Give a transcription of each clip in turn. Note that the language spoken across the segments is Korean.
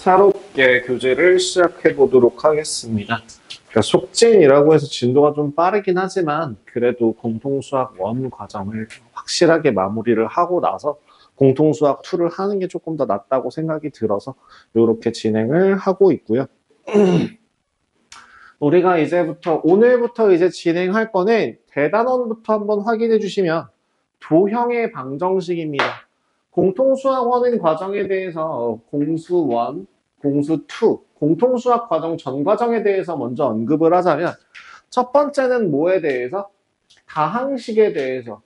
차롭게 교재를 시작해 보도록 하겠습니다. 그러니까 속진이라고 해서 진도가 좀 빠르긴 하지만 그래도 공통수학 1 과정을 확실하게 마무리를 하고 나서 공통수학 2를 하는 게 조금 더 낫다고 생각이 들어서 이렇게 진행을 하고 있고요. 우리가 오늘부터 이제 진행할 거는 대단원부터 한번 확인해 주시면 도형의 방정식입니다. 공통수학 1인 과정에 대해서 공수 1, 공수 2, 공통수학 과정 전 과정에 대해서 먼저 언급을 하자면 첫 번째는 뭐에 대해서? 다항식에 대해서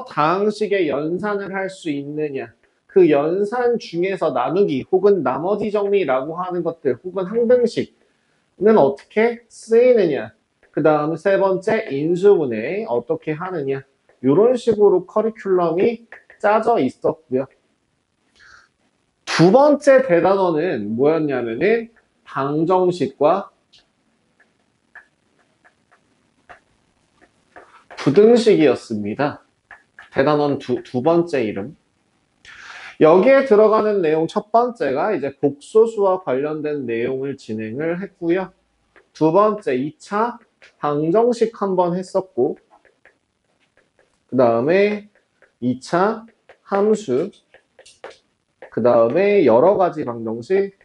다항식의 연산을 할 수 있느냐, 그 연산 중에서 나누기 혹은 나머지 정리라고 하는 것들 혹은 항등식은 어떻게 쓰이느냐, 그 다음 세 번째 인수분해 어떻게 하느냐, 이런 식으로 커리큘럼이 짜져 있었고요. 두 번째 대단원은 뭐였냐면은 방정식과 부등식이었습니다. 대단원 두 번째 이름. 여기에 들어가는 내용 첫 번째가 이제 복소수와 관련된 내용을 진행을 했고요. 두 번째 2차 방정식 한번 했었고, 그 다음에 2차 함수, 그 다음에 여러 가지 방정식,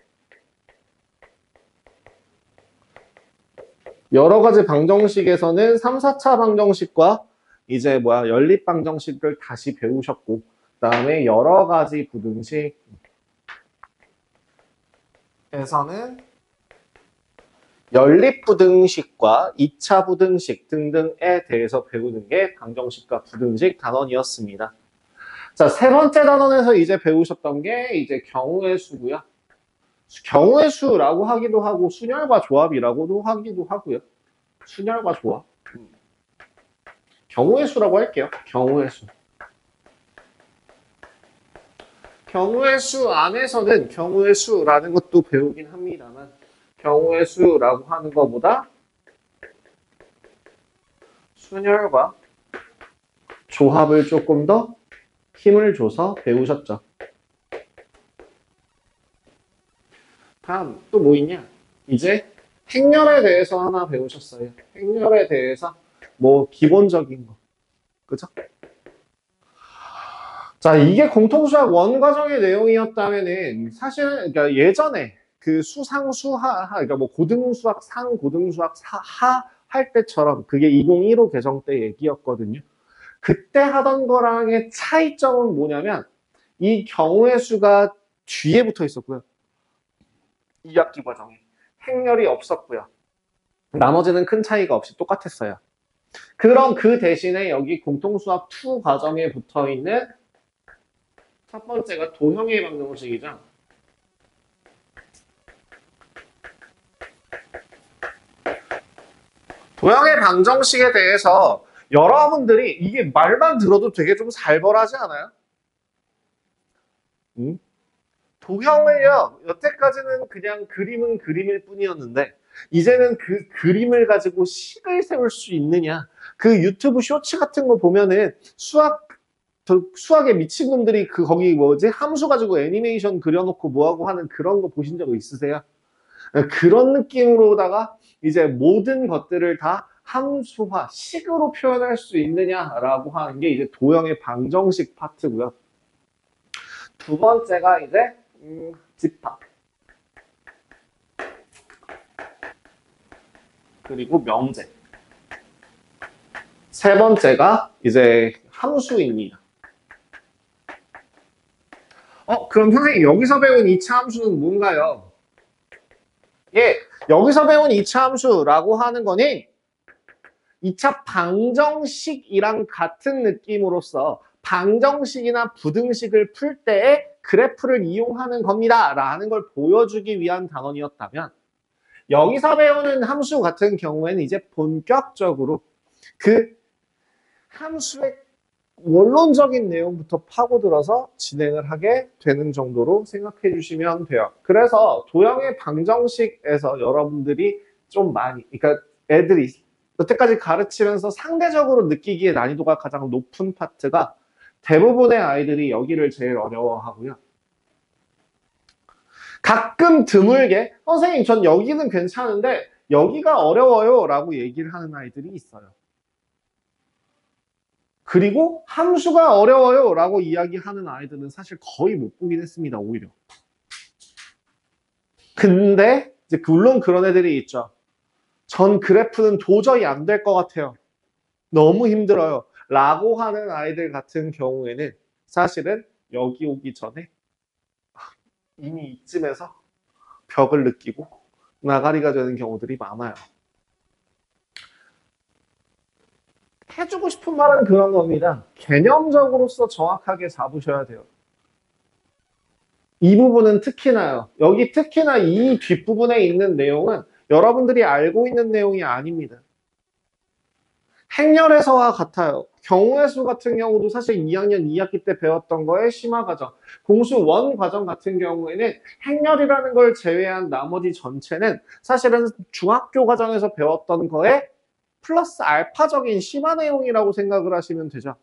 여러 가지 방정식에서는 3, 4차 방정식과 이제 연립 방정식을 다시 배우셨고, 그 다음에 여러 가지 부등식에서는 연립 부등식과 2차 부등식 등등에 대해서 배우는 게 방정식과 부등식 단원이었습니다. 자, 세 번째 단원에서 이제 배우셨던 게 이제 경우의 수고요. 경우의 수라고 하기도 하고 순열과 조합이라고도 하기도 하고요. 순열과 조합. 경우의 수라고 할게요. 경우의 수. 경우의 수 안에서는 경우의 수라는 것도 배우긴 합니다만 경우의 수라고 하는 것보다 순열과 조합을 조금 더 힘을 줘서 배우셨죠. 다음 또 뭐 있냐? 이제 행렬에 대해서 하나 배우셨어요. 행렬에 대해서 뭐 기본적인 거. 그죠? 자, 이게 공통수학 1 과정의 내용이었다면은 사실은 그러니까 예전에 그 수상수하 그러니까 뭐 고등수학 상, 고등수학 하 할 때처럼 그게 2015 개정 때 얘기였거든요. 그때 하던 거랑의 차이점은 뭐냐면 이 경우의 수가 뒤에 붙어 있었고요. 2학기 과정에 행렬이 없었고요. 나머지는 큰 차이가 없이 똑같았어요. 그럼 그 대신에 여기 공통수학 2 과정에 붙어 있는 첫 번째가 도형의 방정식이죠. 도형의 방정식에 대해서 여러분들이 이게 말만 들어도 되게 좀 살벌하지 않아요? 도형을요, 여태까지는 그냥 그림은 그림일 뿐이었는데 이제는 그 그림을 가지고 식을 세울 수 있느냐, 그 유튜브 쇼츠 같은 거 보면은 수학에 미친 놈들이 거기 함수 가지고 애니메이션 그려놓고 뭐하고 하는 그런 거 보신 적 있으세요? 그런 느낌으로다가 이제 모든 것들을 다 함수화, 식으로 표현할 수 있느냐라고 하는 게 이제 도형의 방정식 파트고요. 두 번째가 이제 집합. 그리고 명제. 세 번째가 이제 함수입니다. 그럼 선생님 여기서 배운 2차 함수는 뭔가요? 예, 여기서 배운 2차 함수라고 하는 거는 2차 방정식이랑 같은 느낌으로서 방정식이나 부등식을 풀 때에 그래프를 이용하는 겁니다 라는 걸 보여주기 위한 단원이었다면, 여기서 배우는 함수 같은 경우에는 이제 본격적으로 그 함수의 원론적인 내용부터 파고들어서 진행을 하게 되는 정도로 생각해 주시면 돼요. 그래서 도형의 방정식에서 여러분들이 좀 많이, 그러니까 애들이 여태까지 가르치면서 상대적으로 느끼기에 난이도가 가장 높은 파트가 대부분의 아이들이 여기를 제일 어려워하고요. 가끔 드물게 선생님 전 여기는 괜찮은데 여기가 어려워요 라고 얘기를 하는 아이들이 있어요. 그리고 함수가 어려워요 라고 이야기하는 아이들은 사실 거의 못 보긴 했습니다. 오히려. 근데 이제 물론 그런 애들이 있죠. 전 그래프는 도저히 안 될 것 같아요. 너무 힘들어요. 라고 하는 아이들 같은 경우에는 사실은 여기 오기 전에 이미 이쯤에서 벽을 느끼고 나가리가 되는 경우들이 많아요. 해주고 싶은 말은 그런 겁니다. 개념적으로서 정확하게 잡으셔야 돼요. 이 부분은 특히나요. 여기 특히나 이 뒷부분에 있는 내용은 여러분들이 알고 있는 내용이 아닙니다. 행렬에서와 같아요. 경우의 수 같은 경우도 사실 2학년 2학기 때 배웠던 거의 심화 과정. 공수 원 과정 같은 경우에는 행렬이라는 걸 제외한 나머지 전체는 사실은 중학교 과정에서 배웠던 거에 플러스 알파적인 심화 내용이라고 생각을 하시면 되죠.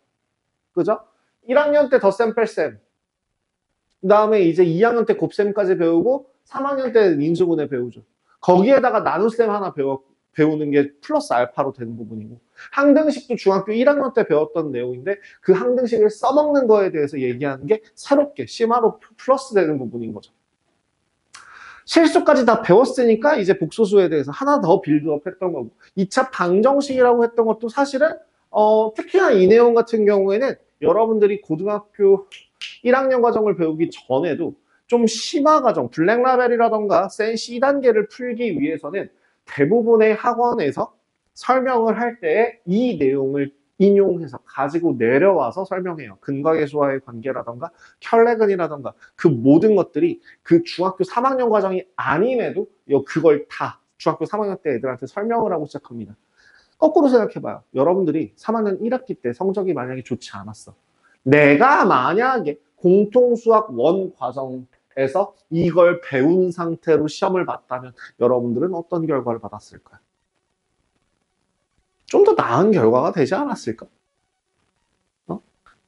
그죠? 1학년 때 덧셈 뺄셈. 그 다음에 이제 2학년 때 곱셈까지 배우고 3학년 때 인수분해 배우죠. 거기에다가 나눗셈 하나 배우는 게 플러스 알파로 되는 부분이고 항등식도 중학교 1학년 때 배웠던 내용인데 그 항등식을 써먹는 거에 대해서 얘기하는 게 새롭게 심화로 플러스 되는 부분인 거죠. 실수까지 다 배웠으니까 이제 복소수에 대해서 하나 더 빌드업 했던 거고 2차 방정식이라고 했던 것도 사실은 특히나 이 내용 같은 경우에는 여러분들이 고등학교 1학년 과정을 배우기 전에도 좀 심화 과정, 블랙라벨이라던가 센 C단계를 풀기 위해서는 대부분의 학원에서 설명을 할 때 이 내용을 인용해서 가지고 내려와서 설명해요. 근과계수와의 관계라던가 혈내근이라던가 그 모든 것들이 그 중학교 3학년 과정이 아님에도 그걸 다 중학교 3학년 때 애들한테 설명을 하고 시작합니다. 거꾸로 생각해봐요. 여러분들이 3학년 1학기 때 성적이 만약에 좋지 않았어. 내가 만약에 공통수학 원 과정에서 이걸 배운 상태로 시험을 봤다면 여러분들은 어떤 결과를 받았을까요? 좀 더 나은 결과가 되지 않았을까?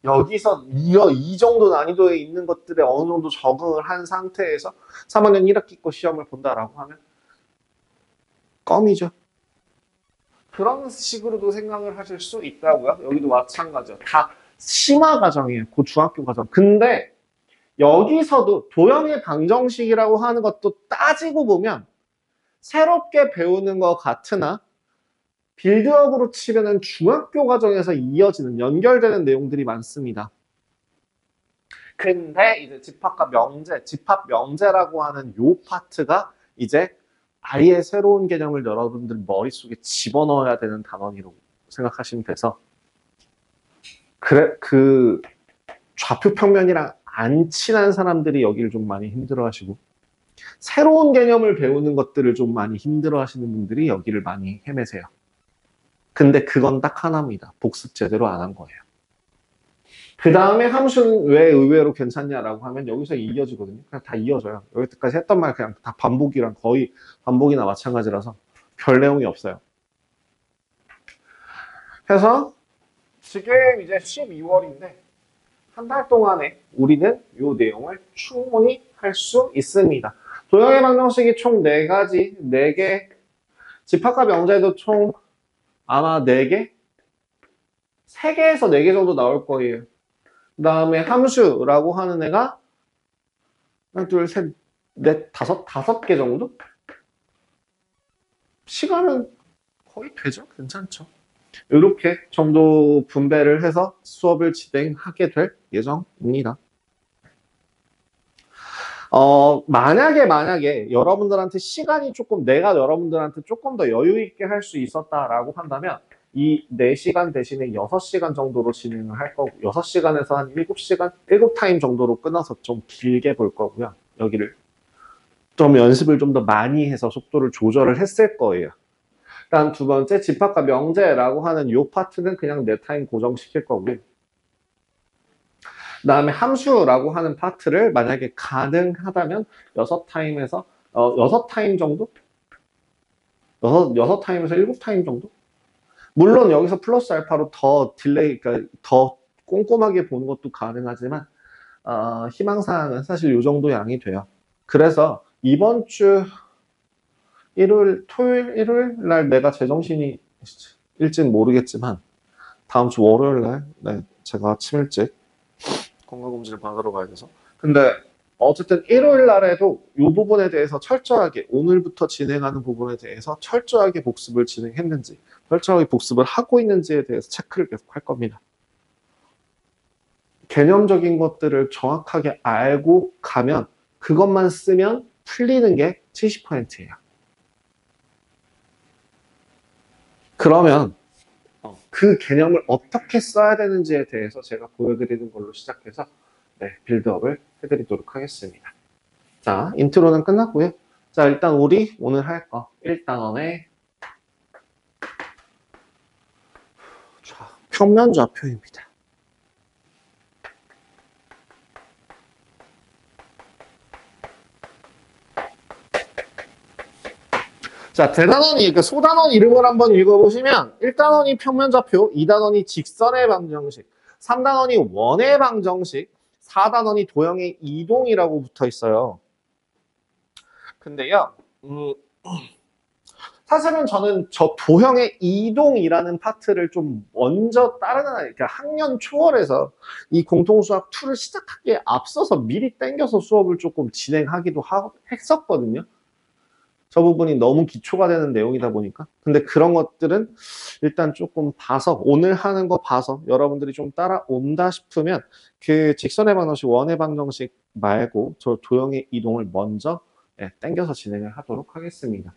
여기서 이 정도 난이도에 있는 것들에 어느 정도 적응을 한 상태에서 3학년 1학기 거 시험을 본다라고 하면 껌이죠. 그런 식으로도 생각을 하실 수 있다고요. 여기도 마찬가지죠. 다 심화 과정이에요. 그 중학교 과정. 근데 여기서도 도형의 방정식이라고 하는 것도 따지고 보면 새롭게 배우는 것 같으나 빌드업으로 치면은 중학교 과정에서 이어지는 연결되는 내용들이 많습니다. 근데 이제 집합과 명제, 집합 명제라고 하는 요 파트가 이제 아예 새로운 개념을 여러분들 머릿속에 집어넣어야 되는 단원이라고 생각하시면 돼서 그 좌표 평면이랑 안 친한 사람들이 여기를 좀 많이 힘들어하시고 새로운 개념을 배우는 것들을 좀 많이 힘들어하시는 분들이 여기를 많이 헤매세요. 근데 그건 딱 하나입니다. 복습 제대로 안 한 거예요. 그 다음에 함수는 왜 의외로 괜찮냐라고 하면 여기서 이어지거든요. 그냥 다 이어져요. 여기까지 했던 말 그냥 다 반복이랑 거의 반복이나 마찬가지라서 별 내용이 없어요. 그래서 지금 이제 12월인데 한 달 동안에 우리는 이 내용을 충분히 할 수 있습니다. 도형의 방정식이 총 4가지, 4개, 집합과 명제도 총 아마 4개? 3개에서 4개 정도 나올 거예요. 그 다음에 함수라고 하는 애가 하나, 둘, 셋, 넷, 다섯 개 정도? 시간은 거의 되죠? 괜찮죠? 이렇게 정도 분배를 해서 수업을 진행하게 될 예정입니다. 만약에 여러분들한테 시간이 내가 여러분들한테 조금 더 여유 있게 할 수 있었다라고 한다면 이 4시간 대신에 6시간 정도로 진행을 할 거고 6시간에서 한 7시간, 7타임 정도로 끊어서 좀 길게 볼 거고요. 여기를 좀 연습을 좀 더 많이 해서 속도를 조절을 했을 거예요. 다음 두 번째 집합과 명제라고 하는 이 파트는 그냥 4타임 고정시킬 거고요. 그 다음에 함수라고 하는 파트를 만약에 가능하다면 6타임에서 6타임 정도? 6타임에서 7타임 정도? 물론 여기서 플러스 알파로 더 딜레이, 그러니까 더 꼼꼼하게 보는 것도 가능하지만 희망사항은 사실 이 정도 양이 돼요. 그래서 이번 주 일요일 날 내가 제정신이 일진 모르겠지만 다음 주 월요일 날 네, 제가 아침 일찍 건강검진을 받으러 가야 돼서. 근데 어쨌든 일요일 날에도 이 부분에 대해서 철저하게 오늘부터 진행하는 부분에 대해서 철저하게 복습을 진행했는지 철저하게 복습을 하고 있는지에 대해서 체크를 계속 할 겁니다. 개념적인 것들을 정확하게 알고 가면 그것만 쓰면 풀리는 게 70%예요. 그러면 그 개념을 어떻게 써야 되는지에 대해서 제가 보여드리는 걸로 시작해서 빌드업을 해드리도록 하겠습니다. 자, 인트로는 끝났고요. 자, 일단 우리 오늘 할 거 1단원의 평면 좌표입니다. 자, 대단원이, 그러니까 소단원 이름을 한번 읽어보시면 1단원이 평면좌표, 2단원이 직선의 방정식, 3단원이 원의 방정식, 4단원이 도형의 이동이라고 붙어 있어요. 근데요, 사실은 저는 저 도형의 이동이라는 파트를 좀 먼저 다른 그러니까 학년 초월에서 이 공통수학 2를 시작하기에 앞서서 미리 땡겨서 수업을 조금 진행하기도 했었거든요. 저 부분이 너무 기초가 되는 내용이다 보니까. 근데 그런 것들은 일단 조금 봐서 오늘 하는 거 봐서 여러분들이 좀 따라온다 싶으면 그 직선의 방정식, 원의 방정식 말고 저 도형의 이동을 먼저 땡겨서 진행을 하도록 하겠습니다.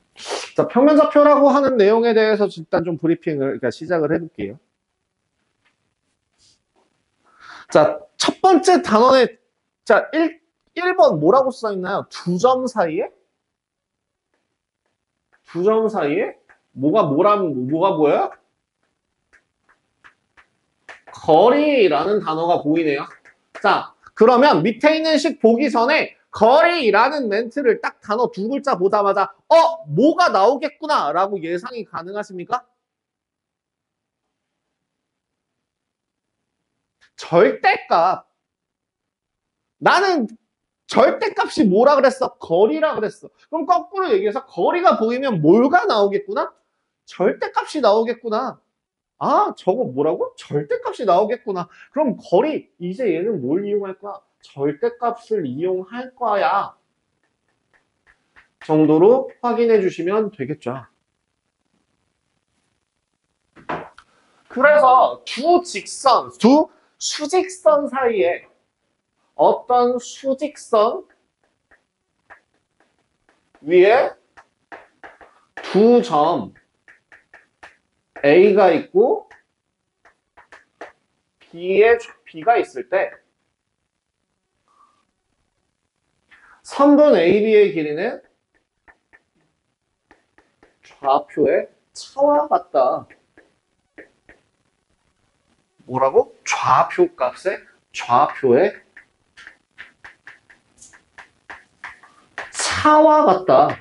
자, 평면좌표라고 하는 내용에 대해서 일단 좀 브리핑을 그러니까 시작을 해볼게요. 자, 첫 번째 단원에 자 1번 뭐라고 써 있나요? 두 점 사이에? 두 점 사이에? 뭐가 보여요? 거리라는 단어가 보이네요. 자, 그러면 밑에 있는 식 보기 전에 거리라는 멘트를 딱 단어 두 글자 보자마자 뭐가 나오겠구나 라고 예상이 가능하십니까? 절대값. 나는 절대값이 뭐라 그랬어? 거리라 그랬어. 그럼 거꾸로 얘기해서 거리가 보이면 뭐가 나오겠구나? 절대값이 나오겠구나. 아, 저거 뭐라고? 절대값이 나오겠구나. 그럼 거리, 이제 얘는 뭘 이용할 거야? 절대값을 이용할 거야. 정도로 확인해 주시면 되겠죠. 그래서 두 수직선 사이에 어떤 수직선 위에 두 점 A가 있고 B가 있을 때 선분 AB의 길이는 좌표의 차와 같다. 뭐라고? 좌표의 차와 같다.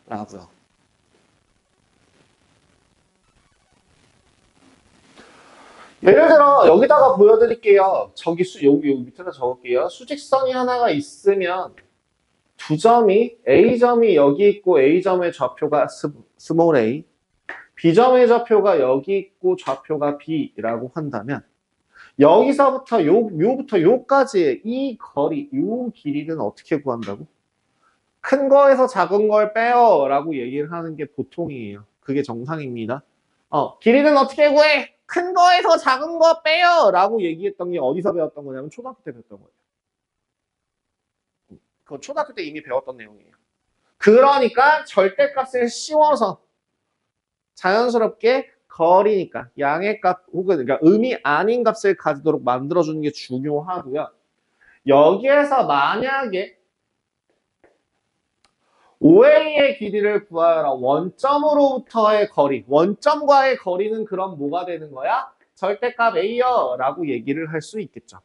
라고요. 예를 들어 여기다가 보여드릴게요. 여기 밑에다 적을게요. 수직선이 하나가 있으면 두 점이 A점이 여기 있고 A점의 좌표가 스몰 a, B점의 좌표가 여기 있고 좌표가 B라고 한다면 여기서부터 요부터 요까지의 이 거리, 요 길이는 어떻게 구한다고? 큰 거에서 작은 걸 빼요 라고 얘기를 하는 게 보통이에요. 그게 정상입니다. 길이는 어떻게 구해? 큰 거에서 작은 거 빼요 라고 얘기했던 게 어디서 배웠던 거냐면 초등학교 때 배웠던 거예요. 그건 초등학교 때 이미 배웠던 내용이에요. 그러니까 절대값을 씌워서 자연스럽게 거리니까 양의 값 혹은 그러니까 의미 아닌 값을 가지도록 만들어주는 게 중요하고요. 여기에서 만약에 OA의 길이를 구하여라. 원점으로부터의 거리. 원점과의 거리는 그럼 뭐가 되는 거야? 절대값 A요 라고 얘기를 할 수 있겠죠.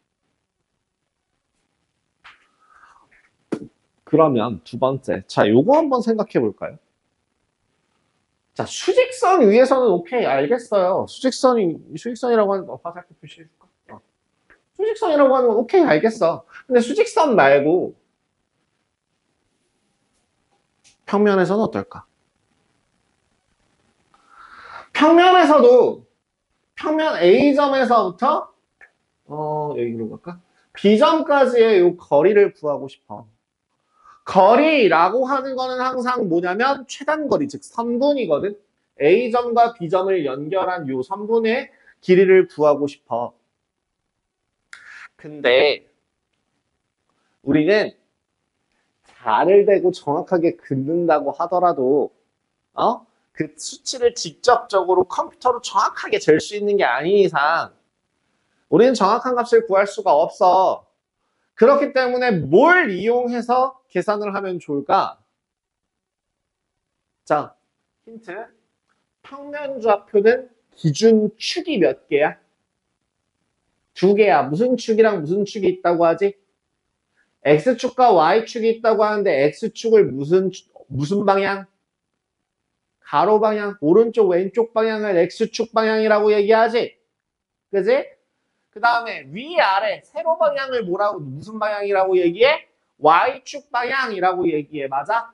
그러면 두 번째. 자, 요거 한번 생각해 볼까요? 자, 수직선 위에서는 오케이, 알겠어요. 수직선이라고 하는 거, 화살표 표시해줄까? 수직선이라고 하는 건 오케이, 알겠어. 근데 수직선 말고, 평면에서는 어떨까? 평면에서도, 평면 A점에서부터, 여기로 갈까? B점까지의 이 거리를 구하고 싶어. 거리라고 하는 거는 항상 뭐냐면 최단거리, 즉 선분이거든. A점과 B점을 연결한 요 선분의 길이를 구하고 싶어. 근데 우리는 자를 대고 정확하게 긋는다고 하더라도 그 수치를 직접적으로 컴퓨터로 정확하게 잴 수 있는 게 아닌 이상 우리는 정확한 값을 구할 수가 없어. 그렇기 때문에 뭘 이용해서 계산을 하면 좋을까? 자, 힌트. 평면 좌표는 기준 축이 몇 개야? 두 개야. 무슨 축이랑 무슨 축이 있다고 하지? X축과 Y축이 있다고 하는데 X축을 무슨 방향? 가로 방향, 오른쪽 왼쪽 방향을 X축 방향이라고 얘기하지? 그지? 그 다음에 위아래 세로 방향을 무슨 방향이라고 얘기해? Y축 방향이라고 얘기해. 맞아?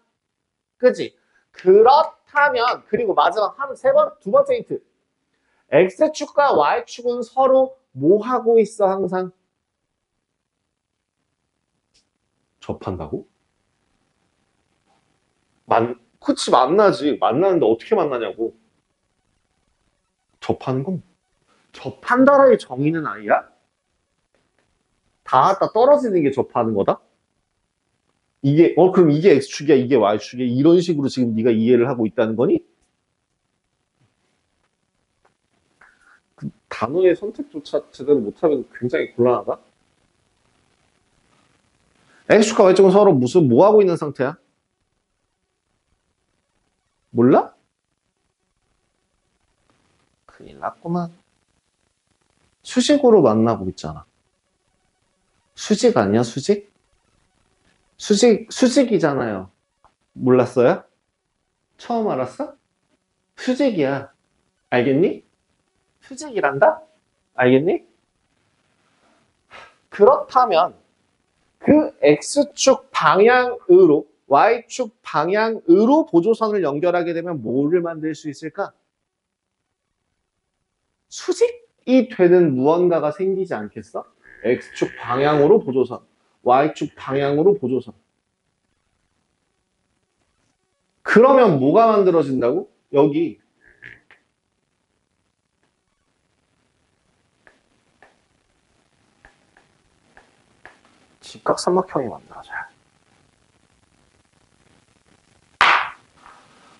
그지? 그렇다면 그리고 마지막 두 번째 힌트. X축과 Y축은 서로 뭐 하고 있어 항상? 접한다고? 그치 만나지. 만나는데 어떻게 만나냐고. 접하는 건 접한다라의 정의는 아니야? 닿았다 떨어지는 게 접하는 거다? 그럼 이게 X축이야 이게 Y축이야 이런 식으로 지금 네가 이해를 하고 있다는 거니? 그 단어의 선택조차 제대로 못하면 굉장히 곤란하다? X축과 Y축은 서로 뭐 하고 있는 상태야? 몰라? 큰일 났구만. 수직으로 만나고 있잖아. 수직 아니야, 수직? 수직이잖아요. 몰랐어요? 처음 알았어? 수직이야. 알겠니? 수직이란다? 알겠니? 그렇다면 그 X축 방향으로 Y축 방향으로 보조선을 연결하게 되면 뭐를 만들 수 있을까? 수직이 되는 무언가가 생기지 않겠어? X축 방향으로 보조선, Y축 방향으로 보조선. 그러면 뭐가 만들어진다고? 여기 직각삼각형이 만들어져요.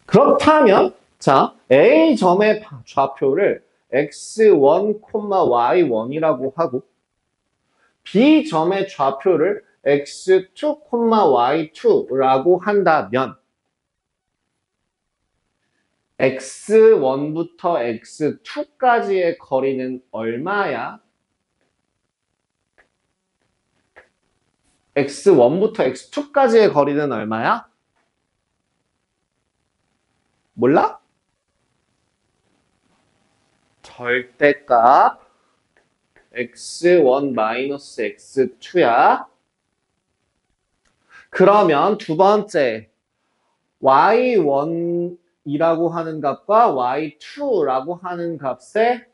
그렇다면 자 A점의 좌표를 x1, y1이라고 하고 B점의 좌표를 x2, y2라고 한다면 x1부터 x2까지의 거리는 얼마야? x1부터 x2까지의 거리는 얼마야? 몰라? 절대값 x1-x2야. 그러면 두 번째 y1이라고 하는 값과 y2라고 하는 값의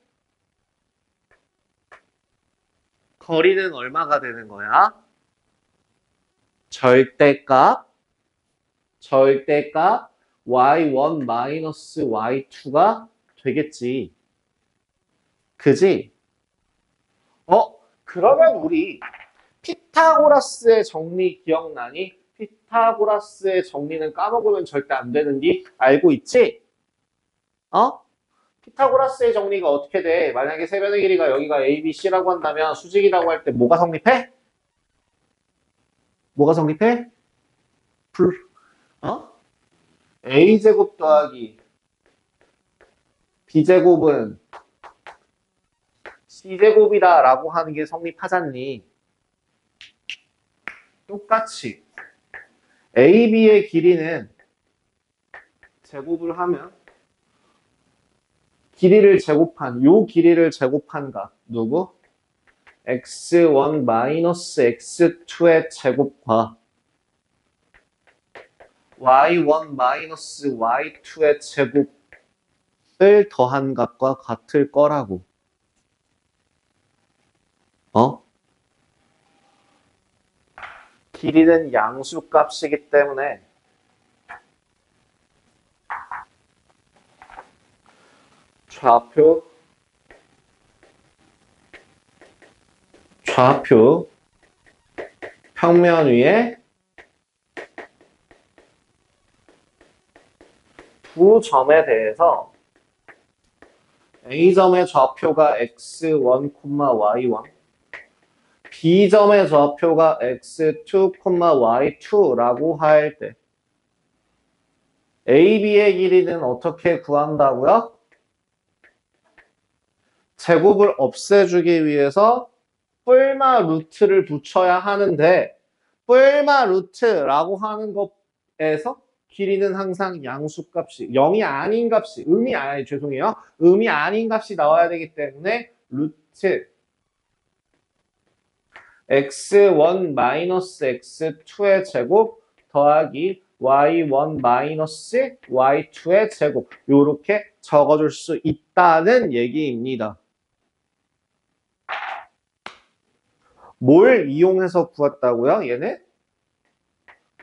거리는 얼마가 되는 거야? 절대값 y1-y2가 되겠지. 그지? 그러면 우리 피타고라스의 정리 기억나니? 피타고라스의 정리는 까먹으면 절대 안 되는지 알고 있지? 피타고라스의 정리가 어떻게 돼? 만약에 세변의 길이가 여기가 A, B, C라고 한다면 수직이라고 할 때 뭐가 성립해? 뭐가 성립해? A제곱 더하기 B제곱은 C제곱이다 라고 하는 게 성립하잖니. 똑같이 AB의 길이는 제곱을 하면 요 길이를 제곱한 값. 누구? x1 마이너스 x2의 제곱과 y1 마이너스 y2의 제곱을 더한 값과 같을 거라고. 길이는 양수값이기 때문에 좌표 평면 위에 두 점에 대해서 A점의 좌표가 x1, y1, B점의 좌표가 x2, y2라고 할 때 AB의 길이는 어떻게 구한다고요? 제곱을 없애주기 위해서 뿔마 루트를 붙여야 하는데 뿔마 루트라고 하는 것에서 길이는 항상 양수값이 0이 아닌 값이 음이 아닌 값이 나와야 되기 때문에 루트 x1 마이너스 x2의 제곱 더하기 y1 마이너스 y2의 제곱 이렇게 적어줄 수 있다는 얘기입니다. 뭘 이용해서 구했다고요? 얘네?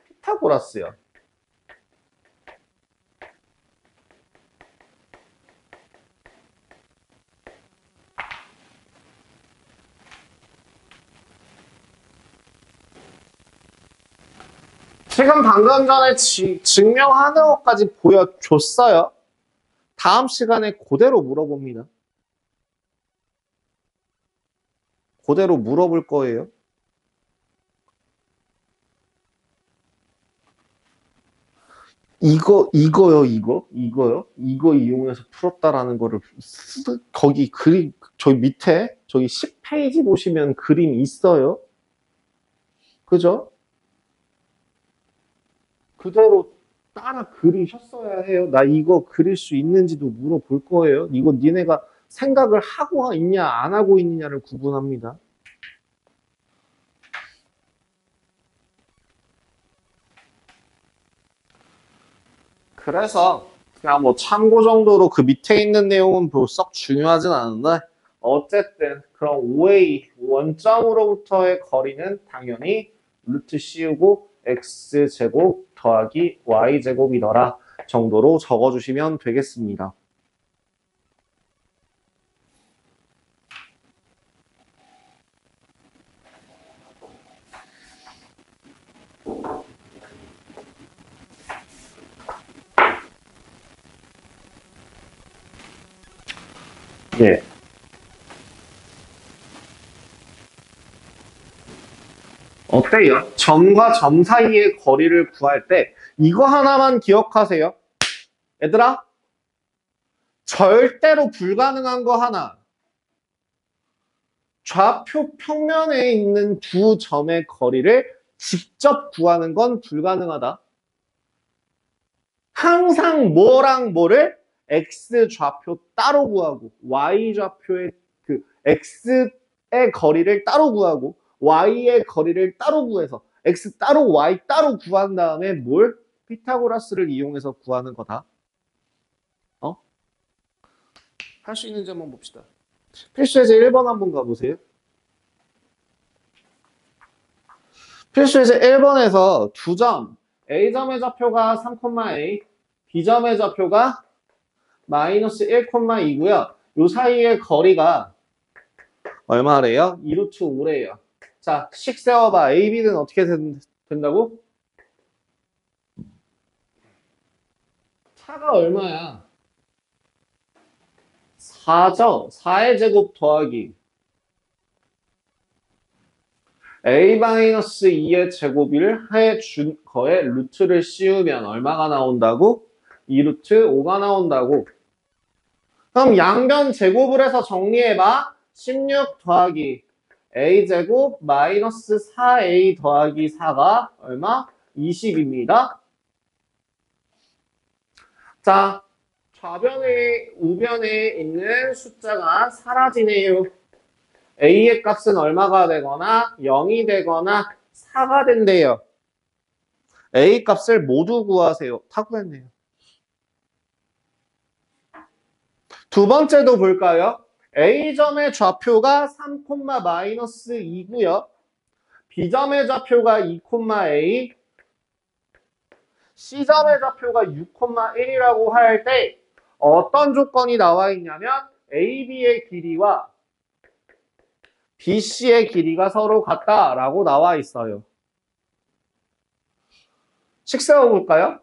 피타고라스요. 지금 방금 전에 증명하는 것까지 보여줬어요. 다음 시간에 그대로 물어봅니다. 그대로 물어볼 거예요. 이거요? 이거 이용해서 풀었다라는 거를 거기 그림 저기 밑에 저기 10페이지 보시면 그림 있어요. 그죠? 그대로 따라 그리셨어야 해요. 나 이거 그릴 수 있는지도 물어볼 거예요. 이거 니네가 생각을 하고 있냐 안 하고 있느냐를 구분합니다. 그래서 그냥 뭐 참고 정도로 그 밑에 있는 내용은 썩 중요하진 않은데 어쨌든 그럼 OA 원점으로부터의 거리는 당연히 루트 씌우고 x제곱 더하기 y제곱이더라 정도로 적어주시면 되겠습니다. 예. 어때요? 점과 점 사이의 거리를 구할 때 이거 하나만 기억하세요. 얘들아, 절대로 불가능한 거 하나. 좌표 평면에 있는 두 점의 거리를 직접 구하는 건 불가능하다. 항상 뭐랑 뭐를 x 좌표 따로 구하고 y 좌표의 그 x의 거리를 따로 구하고 y의 거리를 따로 구해서 x 따로 y 따로 구한 다음에 뭘? 피타고라스를 이용해서 구하는 거다. 할 수 있는지 한번 봅시다. 필수예제 1번 한번 가보세요. 필수예제 1번에서 두 점 A점의 좌표가 3,A, B점의 좌표가 마이너스 1,2고요. 요 사이의 거리가 얼마래요? 2루트 5래요. 자, 식 세워봐. A, B는 어떻게 된다고? 차가 얼마야? 4죠? 4의 제곱 더하기 A-2의 제곱을 해준 거에 루트를 씌우면 얼마가 나온다고? 2루트 5가 나온다고. 그럼 양변 제곱을 해서 정리해봐. 16 더하기 A제곱 마이너스 4A 더하기 4가 얼마? 20입니다. 자, 좌변에, 우변에 있는 숫자가 사라지네요. A의 값은 얼마가 되거나 0이 되거나 4가 된대요. A 값을 모두 구하세요. 다 구했네요. 두 번째도 볼까요? A점의 좌표가 3, 마이너스 2고요. B점의 좌표가 2, A, C점의 좌표가 6, 1이라고 할 때 어떤 조건이 나와 있냐면 AB의 길이와 BC의 길이가 서로 같다라고 나와 있어요. 식 세워볼까요?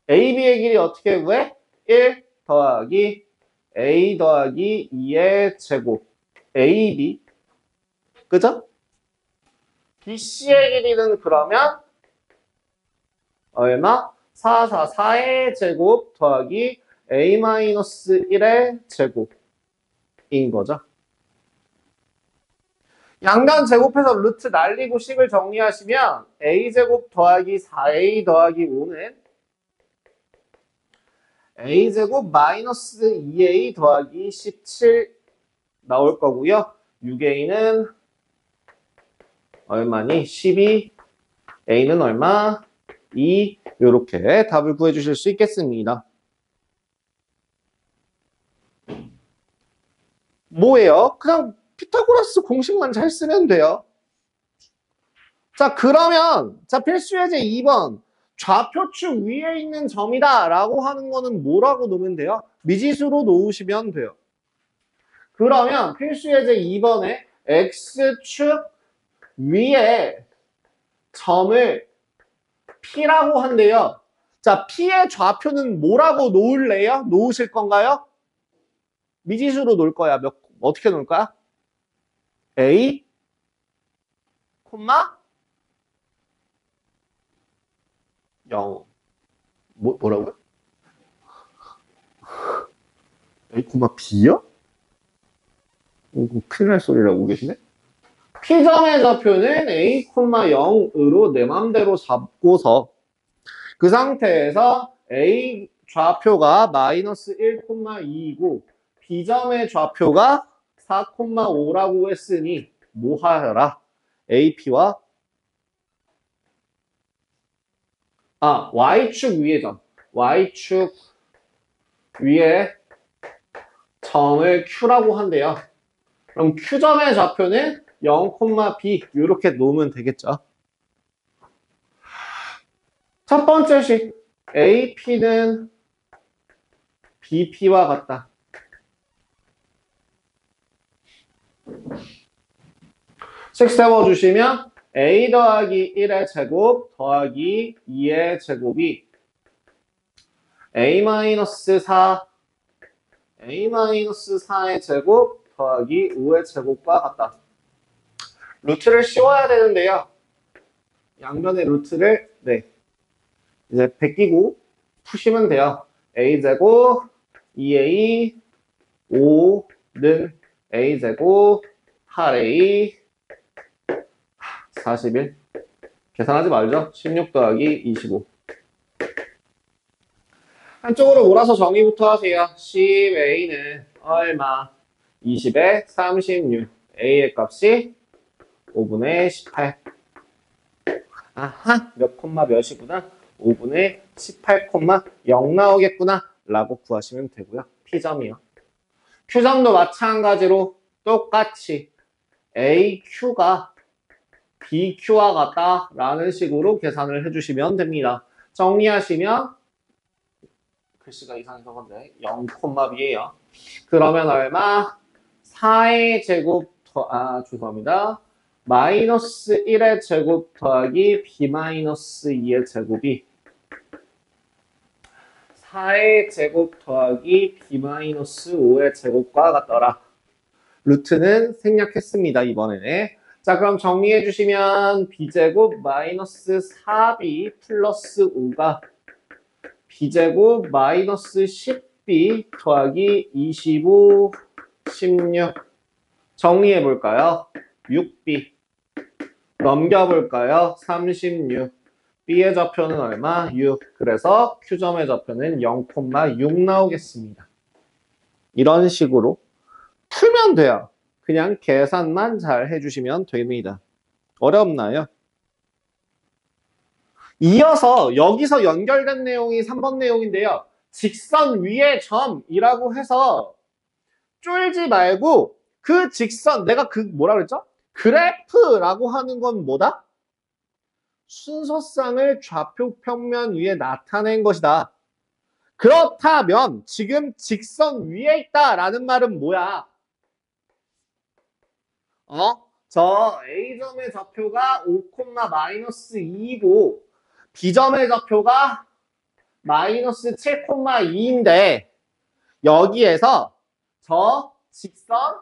AB의 길이 어떻게 구해? 1 더하기 A 더하기 2의 제곱 AB 그죠? BC의 길이는 그러면 얼마? 4, 4의 제곱 더하기 A-1의 제곱인 거죠. 양변 제곱해서 루트 날리고 식을 정리하시면 A제곱 더하기 4A 더하기 5는 A제곱 마이너스 2A 더하기 17 나올 거고요. 6A는 얼마니? 12. A는 얼마? 2. 이렇게 답을 구해주실 수 있겠습니다. 뭐예요? 그냥 피타고라스 공식만 잘 쓰면 돼요. 자, 그러면 자 필수 예제 2번 좌표축 위에 있는 점이다 라고 하는 거는 뭐라고 놓으면 돼요? 미지수로 놓으시면 돼요. 그러면 필수 예제 2번에 X축 위에 점을 P라고 한대요. 자, P의 좌표는 뭐라고 놓을래요? 놓으실 건가요? 미지수로 놓을 거야. 어떻게 놓을 거야? A, 콤마 0. 뭐라고요? A, 콤마 B요? 큰일 날 소리라고 계시네? P점의 좌표는 A, 0으로 내 맘대로 잡고서 그 상태에서 A 좌표가 마이너스 1, 2이고 B점의 좌표가 4, 5라고 했으니 뭐 하여라? AP와 Y축 위에 점. Y축 위에 점을 Q라고 한대요. 그럼 Q점의 좌표는 0, B 이렇게 놓으면 되겠죠. 첫 번째 식 AP는 BP와 같다. 식 세워주시면 A 더하기 1의 제곱 더하기 2의 제곱이 A-4 A-4의 제곱 더하기 5의 제곱과 같다. 루트를 씌워야 되는데요. 양변의 루트를 이제 베끼고 푸시면 돼요. A제곱 2A 5는 A제곱 8A 41 계산하지 말죠. 16 더하기 25 한쪽으로 몰아서 정리부터 하세요. 10A는 얼마? 20에 36 A의 값이 5분의 18 아하 몇 콤마 몇이구나 5분의 18 콤마 0 나오겠구나 라고 구하시면 되고요. P점이요. Q점도 마찬가지로 똑같이 AQ가 BQ와 같다라는 식으로 계산을 해주시면 됩니다. 정리하시면 글씨가 이상해서 건데 0, B예요. 그러면 얼마? 4의 제곱 죄송합니다. 마이너스 1의 제곱 더하기 B 마이너스 2의 제곱이 4의 제곱 더하기 B 마이너스 5의 제곱과 같더라. 루트는 생략했습니다. 이번에는. 자, 그럼 정리해 주시면 B제곱 마이너스 4B 플러스 5가 B제곱 마이너스 10B 더하기 25, 16 정리해 볼까요? 6B 넘겨볼까요? 36 B의 좌표는 얼마? 6. 그래서 Q점의 좌표는 0,6 나오겠습니다. 이런 식으로 풀면 돼요. 그냥 계산만 잘 해주시면 됩니다. 어렵나요? 이어서 여기서 연결된 내용이 3번 내용인데요. 직선 위의 점이라고 해서 쫄지 말고 그 직선, 내가 그 뭐라 그랬죠? 그래프라고 하는 건 뭐다? 순서상을 좌표 평면 위에 나타낸 것이다. 그렇다면 지금 직선 위에 있다라는 말은 뭐야? 저 A점의 좌표가 5,-2이고 B점의 좌표가 마이너스 7,2인데 여기에서 저 직선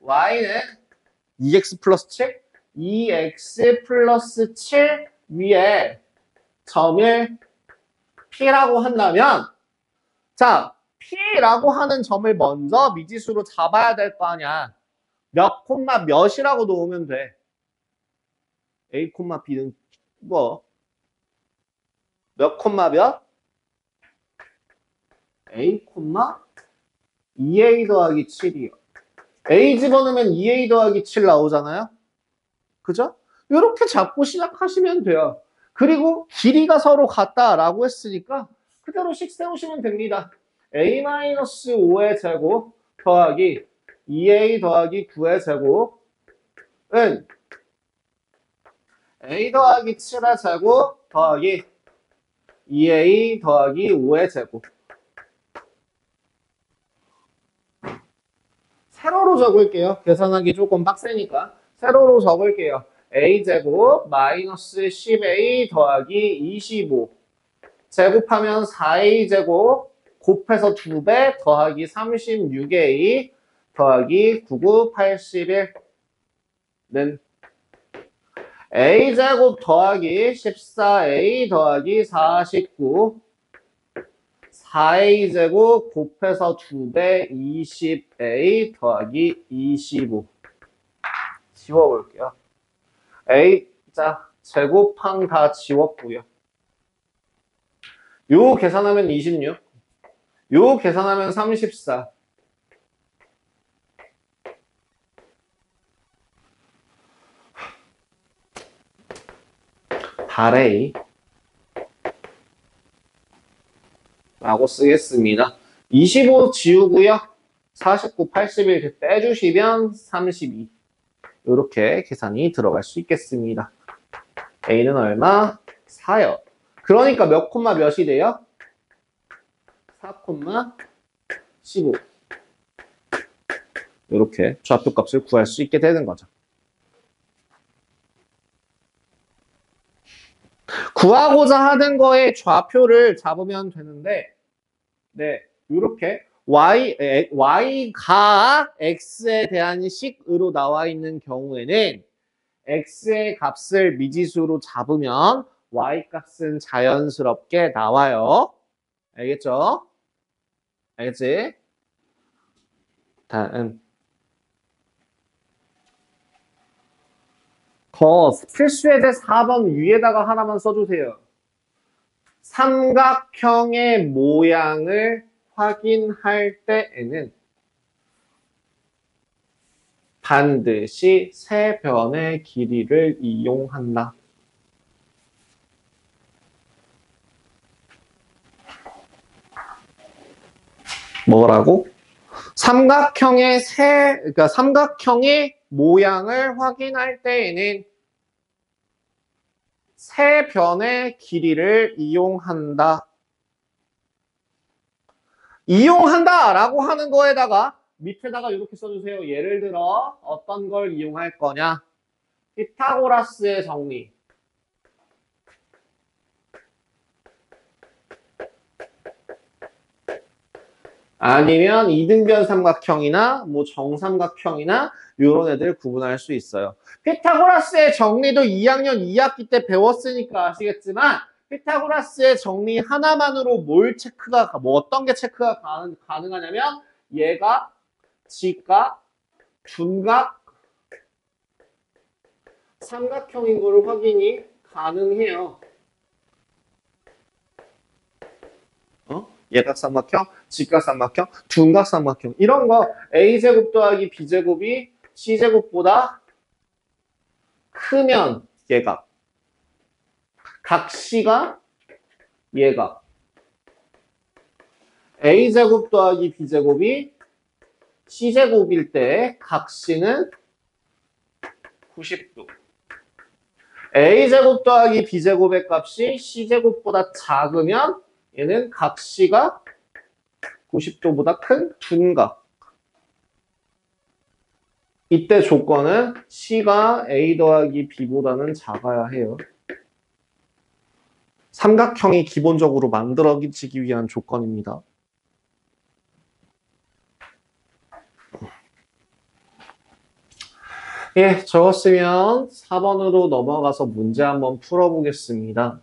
y는 2x 플러스 7, 2x 플러스 7 위에 점을 P라고 한다면 자, P라고 하는 점을 먼저 미지수로 잡아야 될 거 아니야. 몇 콤마 몇이라고 놓으면 돼. A 콤마 B는 뭐? 몇 콤마 몇? A 콤마 2A 더하기 7이요. A 집어넣으면 2A 더하기 7 나오잖아요. 그죠? 이렇게 잡고 시작하시면 돼요. 그리고 길이가 서로 같다라고 했으니까 그대로 식 세우시면 됩니다. A-5의 제곱 더하기 2A 더하기 9의 제곱은 A 더하기 7의 제곱 더하기 2A 더하기 5의 제곱. 세로로 적을게요. 계산하기 조금 빡세니까. 세로로 적을게요. A제곱 마이너스 10A 더하기 25 제곱하면 4A제곱 곱해서 2배 더하기 36A 더하기 99, 81는 A제곱 더하기 14A 더하기 49 4A제곱 곱해서 2배 20A 더하기 25 지워볼게요. A 자 제곱항 다 지웠고요. 요 계산하면 26 요 계산하면 34 8A 라고 쓰겠습니다. 25 지우고요. 49, 81 이렇게 빼주시면 32 이렇게 계산이 들어갈 수 있겠습니다. A는 얼마? 4요. 그러니까 몇 콤마 몇이 돼요? 4 콤마 15 이렇게 좌표값을 구할 수 있게 되는 거죠. 구하고자 하는 거에 좌표를 잡으면 되는데 네, 이렇게 y가 x에 대한 식으로 나와 있는 경우에는 x의 값을 미지수로 잡으면 y 값은 자연스럽게 나와요. 알겠죠? 알겠지? 다음 필수의 제 4번 위에다가 하나만 써주세요. 삼각형의 모양을 확인할 때에는 반드시 세 변의 길이를 이용한다. 뭐라고? 그러니까 삼각형의 모양을 확인할 때에는 세 변의 길이를 이용한다. 이용한다라고 하는 거에다가 밑에다가 이렇게 써주세요. 예를 들어 어떤 걸 이용할 거냐? 피타고라스의 정리. 아니면 이등변 삼각형이나 뭐 정삼각형이나 이런 애들 구분할 수 있어요. 피타고라스의 정리도 2학년 2학기 때 배웠으니까 아시겠지만 피타고라스의 정리 하나만으로 뭐 어떤 게 체크가 가능하냐면 얘가 직각, 둔각, 삼각형인 걸 확인이 가능해요. 예각삼각형, 직각삼각형, 둔각삼각형 이런 거 a제곱 더하기 b제곱이 c제곱보다 크면 예각, 각시가 예각, a제곱 더하기 b제곱이 c제곱일 때 각시는 90도. a제곱 더하기 b제곱의 값이 c제곱보다 작으면 얘는 각시가 90도보다 큰 둔각. 이때 조건은 c가 a 더하기 b보다는 작아야 해요. 삼각형이 기본적으로 만들어지기 위한 조건입니다. 예, 적었으면 4번으로 넘어가서 문제 한번 풀어보겠습니다.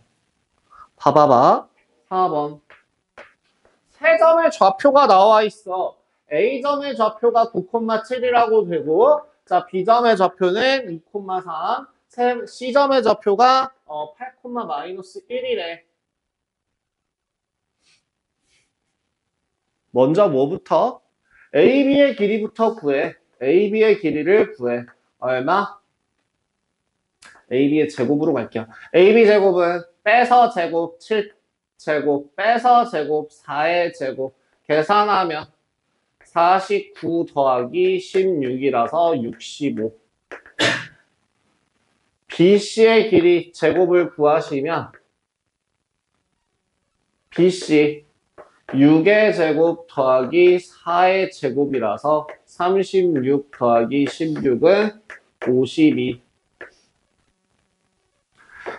봐봐봐. 4번. 세 점의 좌표가 나와 있어. A점의 좌표가 9,7이라고 되고, 자, B점의 좌표는 2,3, C점의 좌표가 8,-1이래. 먼저 뭐부터? AB의 길이부터 구해. AB의 길이를 구해. 얼마? AB의 제곱으로 갈게요. AB 제곱은 빼서 제곱 7제곱 빼서 제곱 4의 제곱 계산하면 49 더하기 16이라서 65. BC의 길이 제곱을 구하시면 BC 6의 제곱 더하기 4의 제곱이라서 36 더하기 16은 52.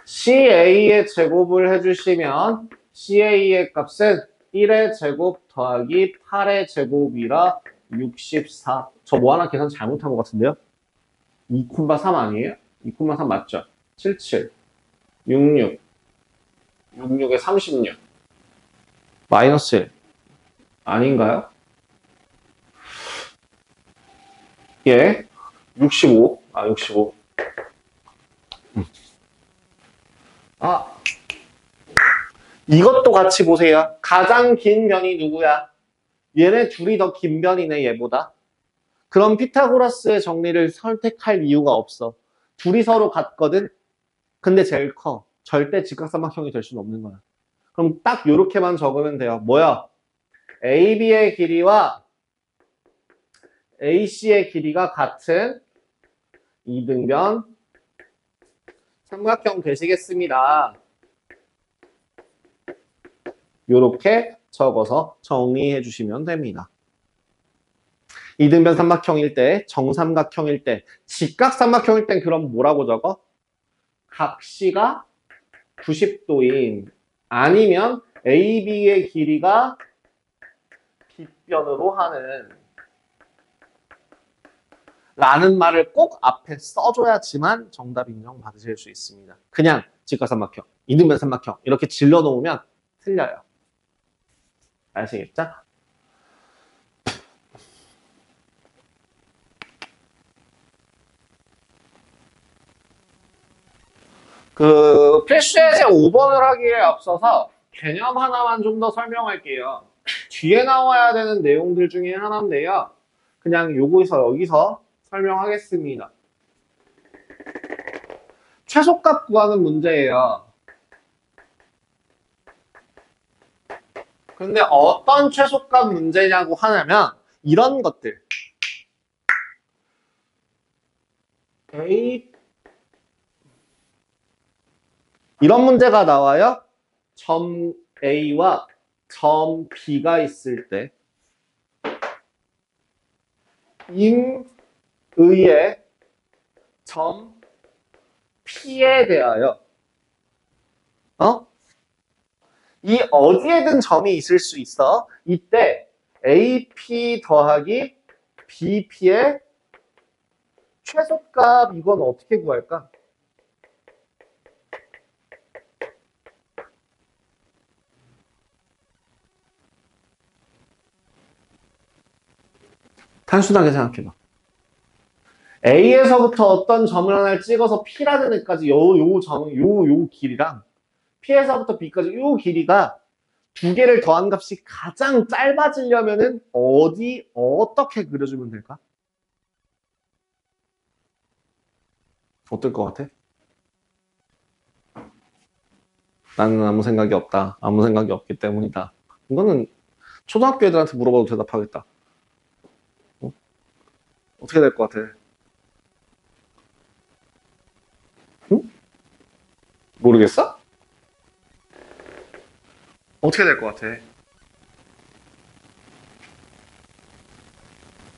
CA의 제곱을 해주시면 CA의 값은 1의 제곱 더하기 8의 제곱이라 64. 저 뭐 하나 계산 잘못한 것 같은데요? 2,3 아니에요? 2,3 맞죠? 77, 66, 66에 36. 마이너스 1. 아닌가요? 예. 65. 65. 이것도 같이 보세요. 가장 긴 변이 누구야? 얘네 둘이 더 긴 변이네, 얘보다. 그럼 피타고라스의 정리를 선택할 이유가 없어. 둘이 서로 같거든? 근데 제일 커. 절대 직각삼각형이 될 수는 없는 거야. 그럼 딱 요렇게만 적으면 돼요. 뭐야? AB의 길이와 AC의 길이가 같은 이등변 삼각형 되시겠습니다. 요렇게 적어서 정리해 주시면 됩니다. 이등변 삼각형일 때, 정삼각형일 때, 직각삼각형일 땐 그럼 뭐라고 적어? 각시가 90도인 아니면 AB의 길이가 빗변으로 하는 라는 말을 꼭 앞에 써줘야지만 정답 인정받으실 수 있습니다. 그냥 직각삼각형, 이등변 삼각형 이렇게 질러놓으면 틀려요. 아시겠죠? 필수예제 5번을 하기에 앞서서 개념 하나만 좀 더 설명할게요. 뒤에 나와야 되는 내용들 중에 하나인데요. 그냥 여기서 설명하겠습니다. 최소값 구하는 문제예요. 근데 어떤 최소값 문제냐고 하냐면 이런 것들. 이런 문제가 나와요. 점 A와 점 B가 있을 때 임의의 점 P에 대하여 이 어디에든 점이 있을 수 있어. 이때 AP 더하기 BP의 최소값 이건 어떻게 구할까? 단순하게 생각해봐. A에서부터 어떤 점을 하나를 찍어서 P라는 애까지 요 점, 요 길이랑 P에서부터 B까지 요 길이가 두 개를 더한 값이 가장 짧아지려면은 어떻게 그려주면 될까? 어떨 것 같아? 나는 아무 생각이 없다. 아무 생각이 없기 때문이다. 이거는 초등학교 애들한테 물어봐도 대답하겠다. 어? 어떻게 될 것 같아? 응? 모르겠어? 어떻게 될 것 같아?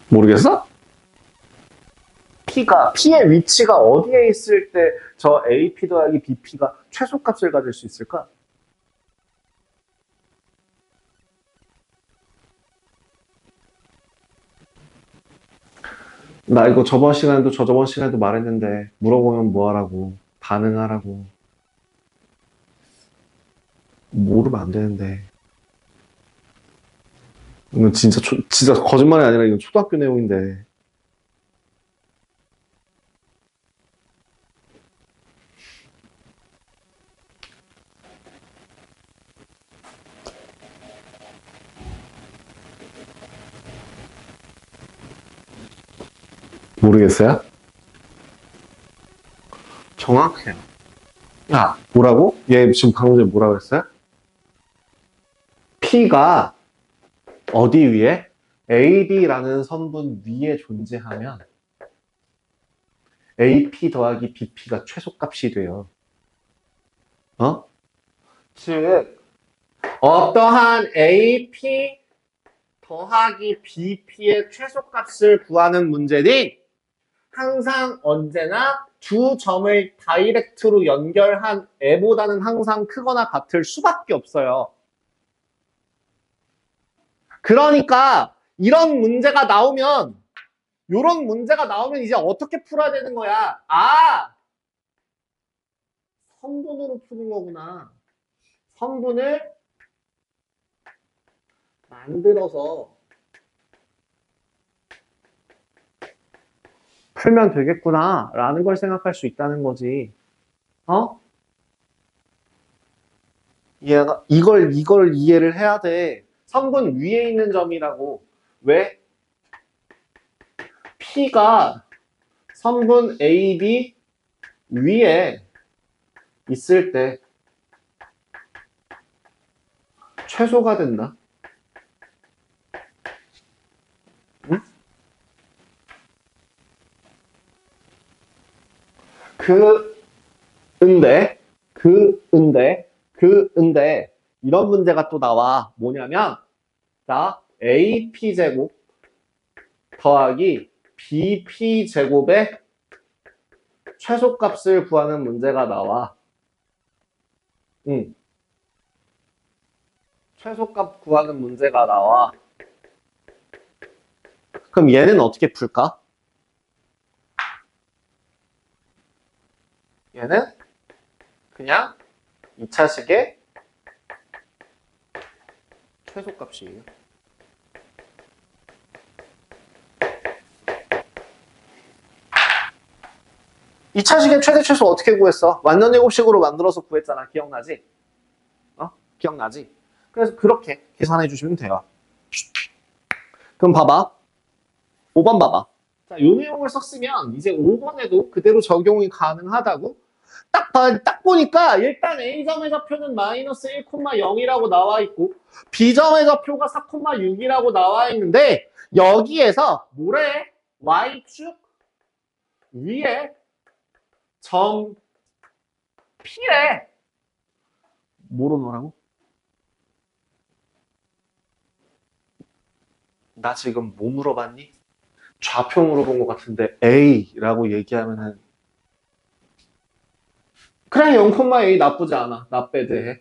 모르겠어? P의 위치가 어디에 있을 때 저 AP 더하기 BP가 최소값을 가질 수 있을까? 나 이거 저번 시간에도 저저번 시간에도 말했는데 물어보면 뭐하라고 반응하라고 모르면 안 되는데 이건 진짜 거짓말이 아니라 이건 초등학교 내용인데 모르겠어요? 정확해요. 야 뭐라고? 얘 지금 방금 전에 뭐라고 했어요? P가 어디 위에? AB라는 선분 위에 존재하면 AP 더하기 BP가 최소값이 돼요. 어? 즉 어떠한 AP 더하기 BP의 최소값을 구하는 문제는 항상 언제나 두 점을 다이렉트로 연결한 애보다는 항상 크거나 같을 수밖에 없어요. 그러니까 이런 문제가 나오면 이제 어떻게 풀어야 되는 거야? 성분으로 푸는 거구나. 성분을 만들어서 풀면 되겠구나 라는 걸 생각할 수 있다는 거지. 어? 이걸 이해를 해야 돼. 성분 위에 있는 점이라고. 왜? P가 성분 A, B 위에 있을 때 최소가 된다. 응? 근데, 이런 문제가 또 나와. 뭐냐면, 자, AP제곱 더하기 BP제곱의 최소값을 구하는 문제가 나와. 응. 최소값 구하는 문제가 나와. 그럼 얘는 어떻게 풀까? 얘는 그냥 2차식의 최소값이에요. 2차식의 최대 최소 어떻게 구했어? 완전 제곱식으로 만들어서 구했잖아. 기억나지? 기억나지? 그래서 그렇게 계산해 주시면 돼요. 그럼 봐봐. 5번 봐봐. 자, 요 내용을 썼으면 이제 5번에도 그대로 적용이 가능하다고? 딱 보니까 일단 A점의 좌표는 마이너스 1,0이라고 나와 있고 B점의 좌표가 4,6이라고 나와 있는데 여기에서 뭐래? Y축 위에 점 P래. 뭐로 넣으라고? 나 지금 뭐 물어봤니? 좌표 물어본 것 같은데 A라고 얘기하면은 그래 0,A 나쁘지 않아. not bad.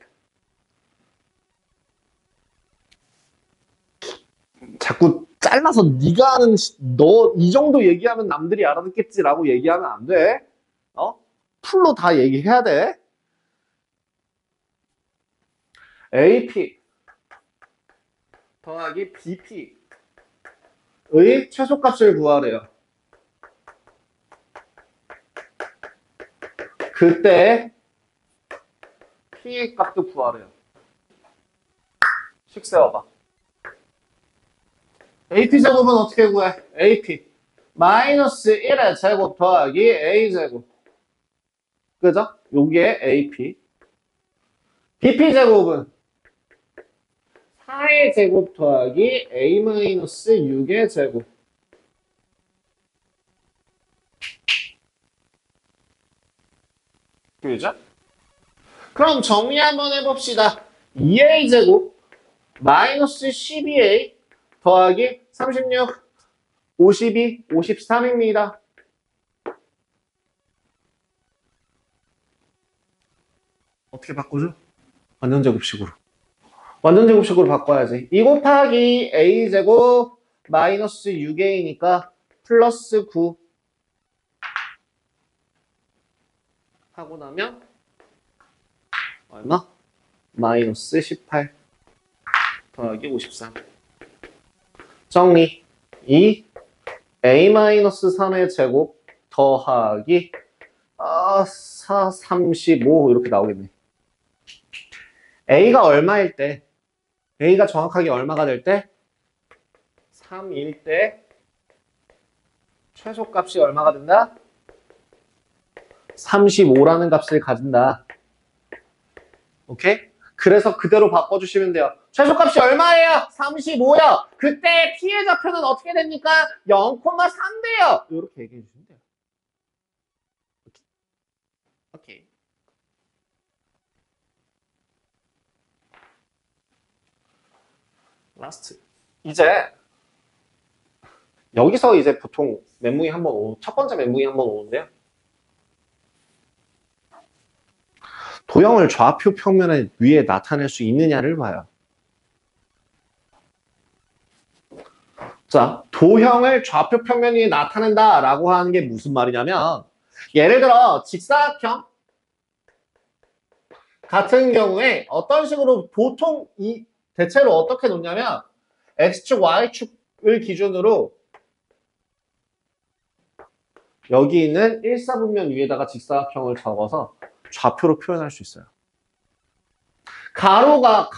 자꾸 잘라서 네가 아는 너 이 정도 얘기하면 남들이 알아듣겠지라고 얘기하면 안 돼. 풀로 다 얘기해야 돼. AP 더하기 BP의 최소값을 구하래요. 그때 P의 값도 구하래요. 식 세워봐. AP 제곱은 어떻게 구해? AP 마이너스 1의 제곱 더하기 A 제곱. 그죠? 요게 AP. BP 제곱은 4의 제곱 더하기 A 마이너스 6의 제곱. 그죠? 그럼 정리 한번 해봅시다. 2A 제곱 마이너스 12A 더하기 36, 52, 53입니다. 어떻게 바꾸죠? 완전제곱식으로. 완전제곱식으로 바꿔야지. 2 곱하기 A제곱 마이너스 6A니까 플러스 9 하고 나면 얼마? 마이너스 18 더하기 53. 정리. 2 A-3의 제곱 더하기 4, 35 이렇게 나오겠네. A가 얼마일 때? A가 정확하게 얼마가 될 때? 3일 때 최소값이 얼마가 된다? 35라는 값을 가진다. 오케이? 그래서 그대로 바꿔주시면 돼요. 최소값이 얼마예요? 35요. 그때 P의 좌표는 어떻게 됩니까? 0,3대요. 이렇게 얘기해 주시면 돼요. 오케이. 라스트. 이제 여기서 이제 보통 멘붕이 첫 번째 멘붕이 한번 오는데요. 도형을 좌표 평면에 위에 나타낼 수 있느냐를 봐요. 자, 도형을 좌표 평면 위에 나타낸다라고 하는 게 무슨 말이냐면 예를 들어 직사각형 같은 경우에 어떤 식으로 보통 대체로 어떻게 놓냐면 X축, Y축을 기준으로 여기 있는 1사분면 위에다가 직사각형을 적어서 좌표로 표현할 수 있어요. 가로가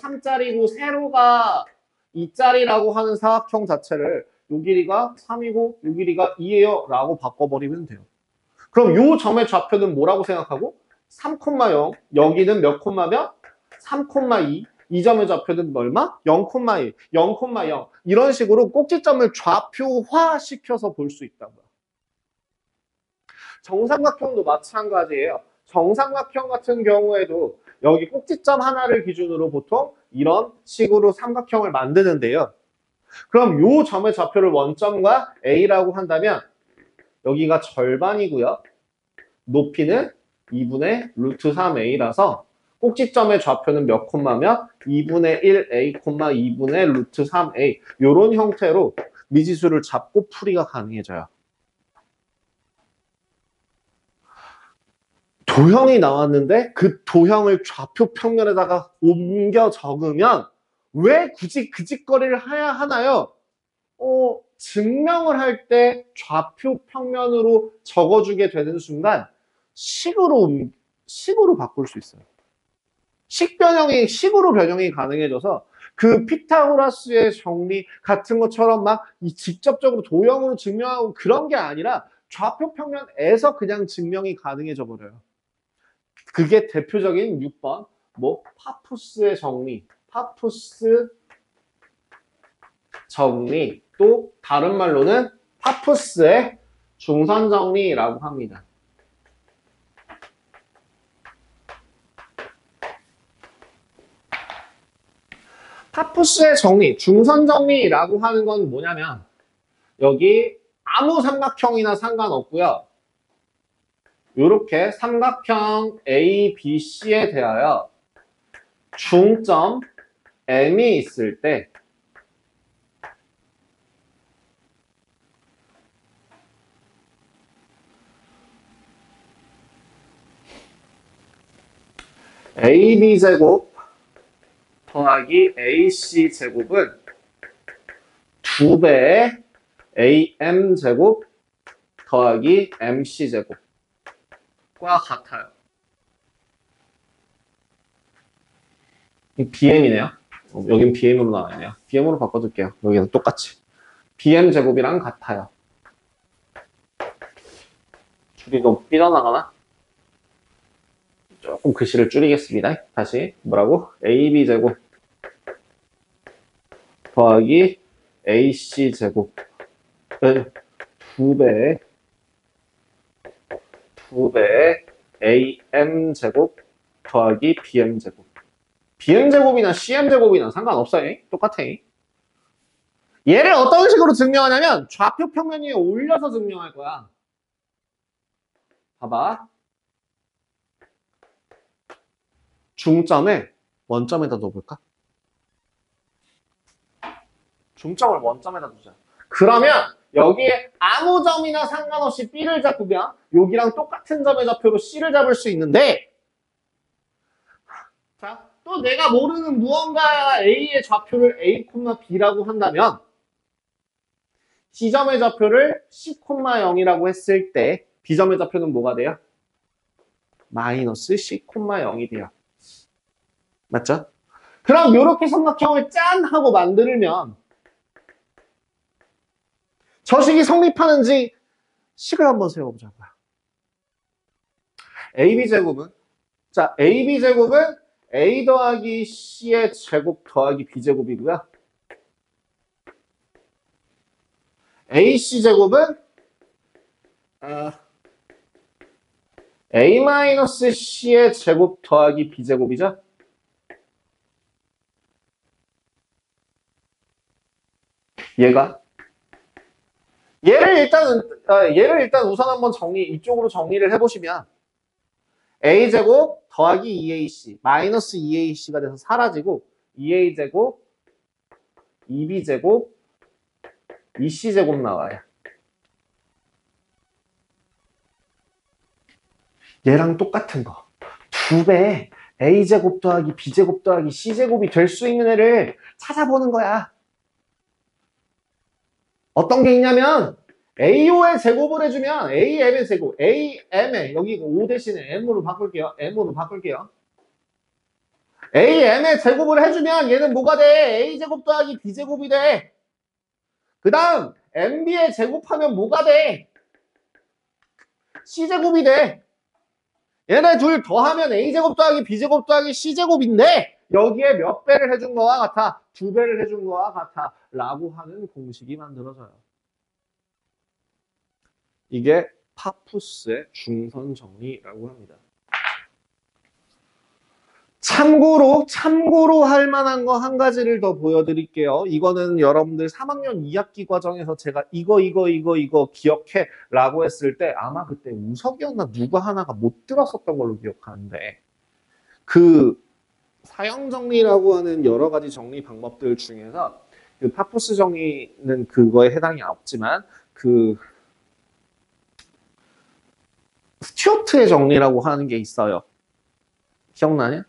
3짜리고 세로가 2짜리라고 하는 사각형 자체를 요 길이가 3이고 요 길이가 2예요 라고 바꿔버리면 돼요. 그럼 요 점의 좌표는 뭐라고 생각하고? 3,0 여기는 몇 콤마면? 3,2 이 점의 좌표는 얼마? 0,1 0,0 이런 식으로 꼭지점을 좌표화시켜서 볼 수 있다고요. 정삼각형도 마찬가지예요. 정삼각형 같은 경우에도 여기 꼭지점 하나를 기준으로 보통 이런 식으로 삼각형을 만드는데요. 그럼 요 점의 좌표를 원점과 A라고 한다면 여기가 절반이고요. 높이는 2분의 루트 3A라서 꼭지점의 좌표는 몇 콤마면 2분의 1A, 2분의 루트 3A 이런 형태로 미지수를 잡고 풀이가 가능해져요. 도형이 나왔는데 그 도형을 좌표 평면에다가 옮겨 적으면 왜 굳이 그 짓거리를 해야 하나요? 증명을 할 때 좌표 평면으로 적어주게 되는 순간 식으로 바꿀 수 있어요. 식으로 변형이 가능해져서 그 피타고라스의 정리 같은 것처럼 막 직접적으로 도형으로 증명하고 그런 게 아니라 좌표 평면에서 그냥 증명이 가능해져 버려요. 그게 대표적인 6번 파푸스의 정리, 파푸스 정리, 또 다른 말로는 파푸스의 중선 정리라고 합니다. 파푸스의 정리, 중선 정리라고 하는 건 뭐냐면 여기 아무 삼각형이나 상관없고요. 이렇게 삼각형 A, B, C에 대하여 중점 M이 있을 때 AB제곱 더하기 AC제곱은 2배의 AM제곱 더하기 MC제곱 같아요. BM이네요. 여긴 BM으로 나와 있네요. BM으로 바꿔줄게요. 여기서 똑같이. BM 제곱이랑 같아요. 줄이 너무 삐져나가나? 조금 글씨를 줄이겠습니다. 다시 뭐라고? AB 제곱 더하기 AC 제곱은 2배 AM 제곱 더하기 BM 제곱. BM 제곱이나 CM 제곱이나 상관없어요. 똑같아. 얘를 어떤 식으로 증명하냐면 좌표 평면 위에 올려서 증명할 거야. 봐봐. 중점을 원점에다 넣어볼까? 중점을 원점에다 두자. 그러면 여기에 아무 점이나 상관없이 B를 잡으면 여기랑 똑같은 점의 좌표로 C를 잡을 수 있는데, 자, 또 내가 모르는 무언가 A의 좌표를 A, B라고 한다면 C점의 좌표를 C, 0이라고 했을 때 B점의 좌표는 뭐가 돼요? 마이너스 C, 0이 돼요. 맞죠? 그럼 이렇게 삼각형을 짠 하고 만들면 저 식이 성립하는지 식을 한번 세워보자고요. AB제곱은 자, AB제곱은 A 더하기 C의 제곱 더하기 B제곱이고요. AC제곱은 A-C의 제곱 더하기 B제곱이죠. 얘를 일단 우선 한번 이쪽으로 정리를 해보시면 A제곱 더하기 2AC 마이너스 2AC가 돼서 사라지고 2A제곱 2B제곱 2C제곱 나와요. 얘랑 똑같은 거. 2배 A제곱 더하기 B제곱 더하기 C제곱이 될 수 있는 애를 찾아보는 거야. 어떤 게 있냐면 AO의 제곱을 해주면 AM의 제곱, AM의 여기 5 대신에 M으로 바꿀게요. AM의 제곱을 해주면 얘는 뭐가 돼? A제곱 더하기 B제곱이 돼. 그 다음 MB의 제곱하면 뭐가 돼? C제곱이 돼. 얘네 둘 더하면 A제곱 더하기 B제곱 더하기 C제곱인데 여기에 몇 배를 해준 거와 같아? 2배를 해준 거와 같아. 라고 하는 공식이 만들어져요. 이게 파푸스의 중선 정리라고 합니다. 참고로 할 만한 거 한 가지를 더 보여드릴게요. 이거는 여러분들 3학년 2학기 과정에서 제가 이거 기억해 라고 했을 때 아마 그때 우석이었나 누가 하나가 못 들었었던 걸로 기억하는데 그 사형 정리라고 하는 여러 가지 정리 방법들 중에서 그 파푸스 정리는 그거에 해당이 없지만 그 스튜어트의 정리라고 하는 게 있어요. 기억나냐?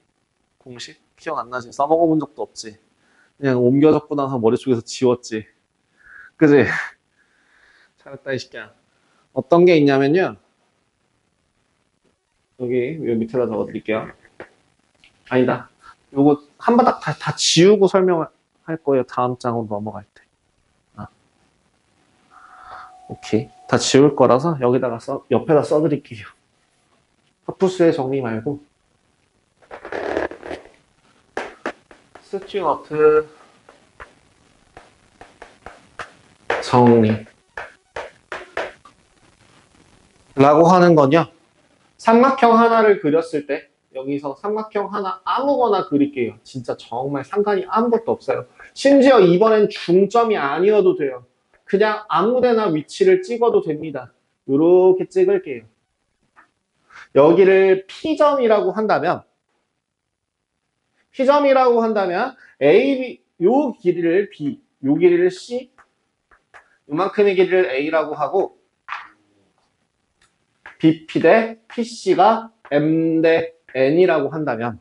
공식? 기억 안 나지? 써먹어본 적도 없지. 그냥 옮겨 적고 나서 머릿속에서 지웠지. 그지? 잘했다 이 새끼야. 어떤 게 있냐면요. 여기 밑에다 적어드릴게요. 아니다. 요거 한 바닥 다 지우고 설명을 할 거예요. 다음 장으로 넘어갈 때. 오케이. 다 지울 거라서 여기다가 옆에다 써드릴게요. 파푸스의 정리 말고 스튜어트 정리 라고 하는 건요. 삼각형 하나를 그렸을 때 여기서 삼각형 하나 아무거나 그릴게요. 진짜 정말 상관이 아무것도 없어요. 심지어 이번엔 중점이 아니어도 돼요. 그냥 아무데나 위치를 찍어도 됩니다. 이렇게 찍을게요. 여기를 P점이라고 한다면 A, B, 요 길이를 B, 요 길이를 C, 요만큼의 길이를 A라고 하고 BP 대 PC가 M 대 N이라고 한다면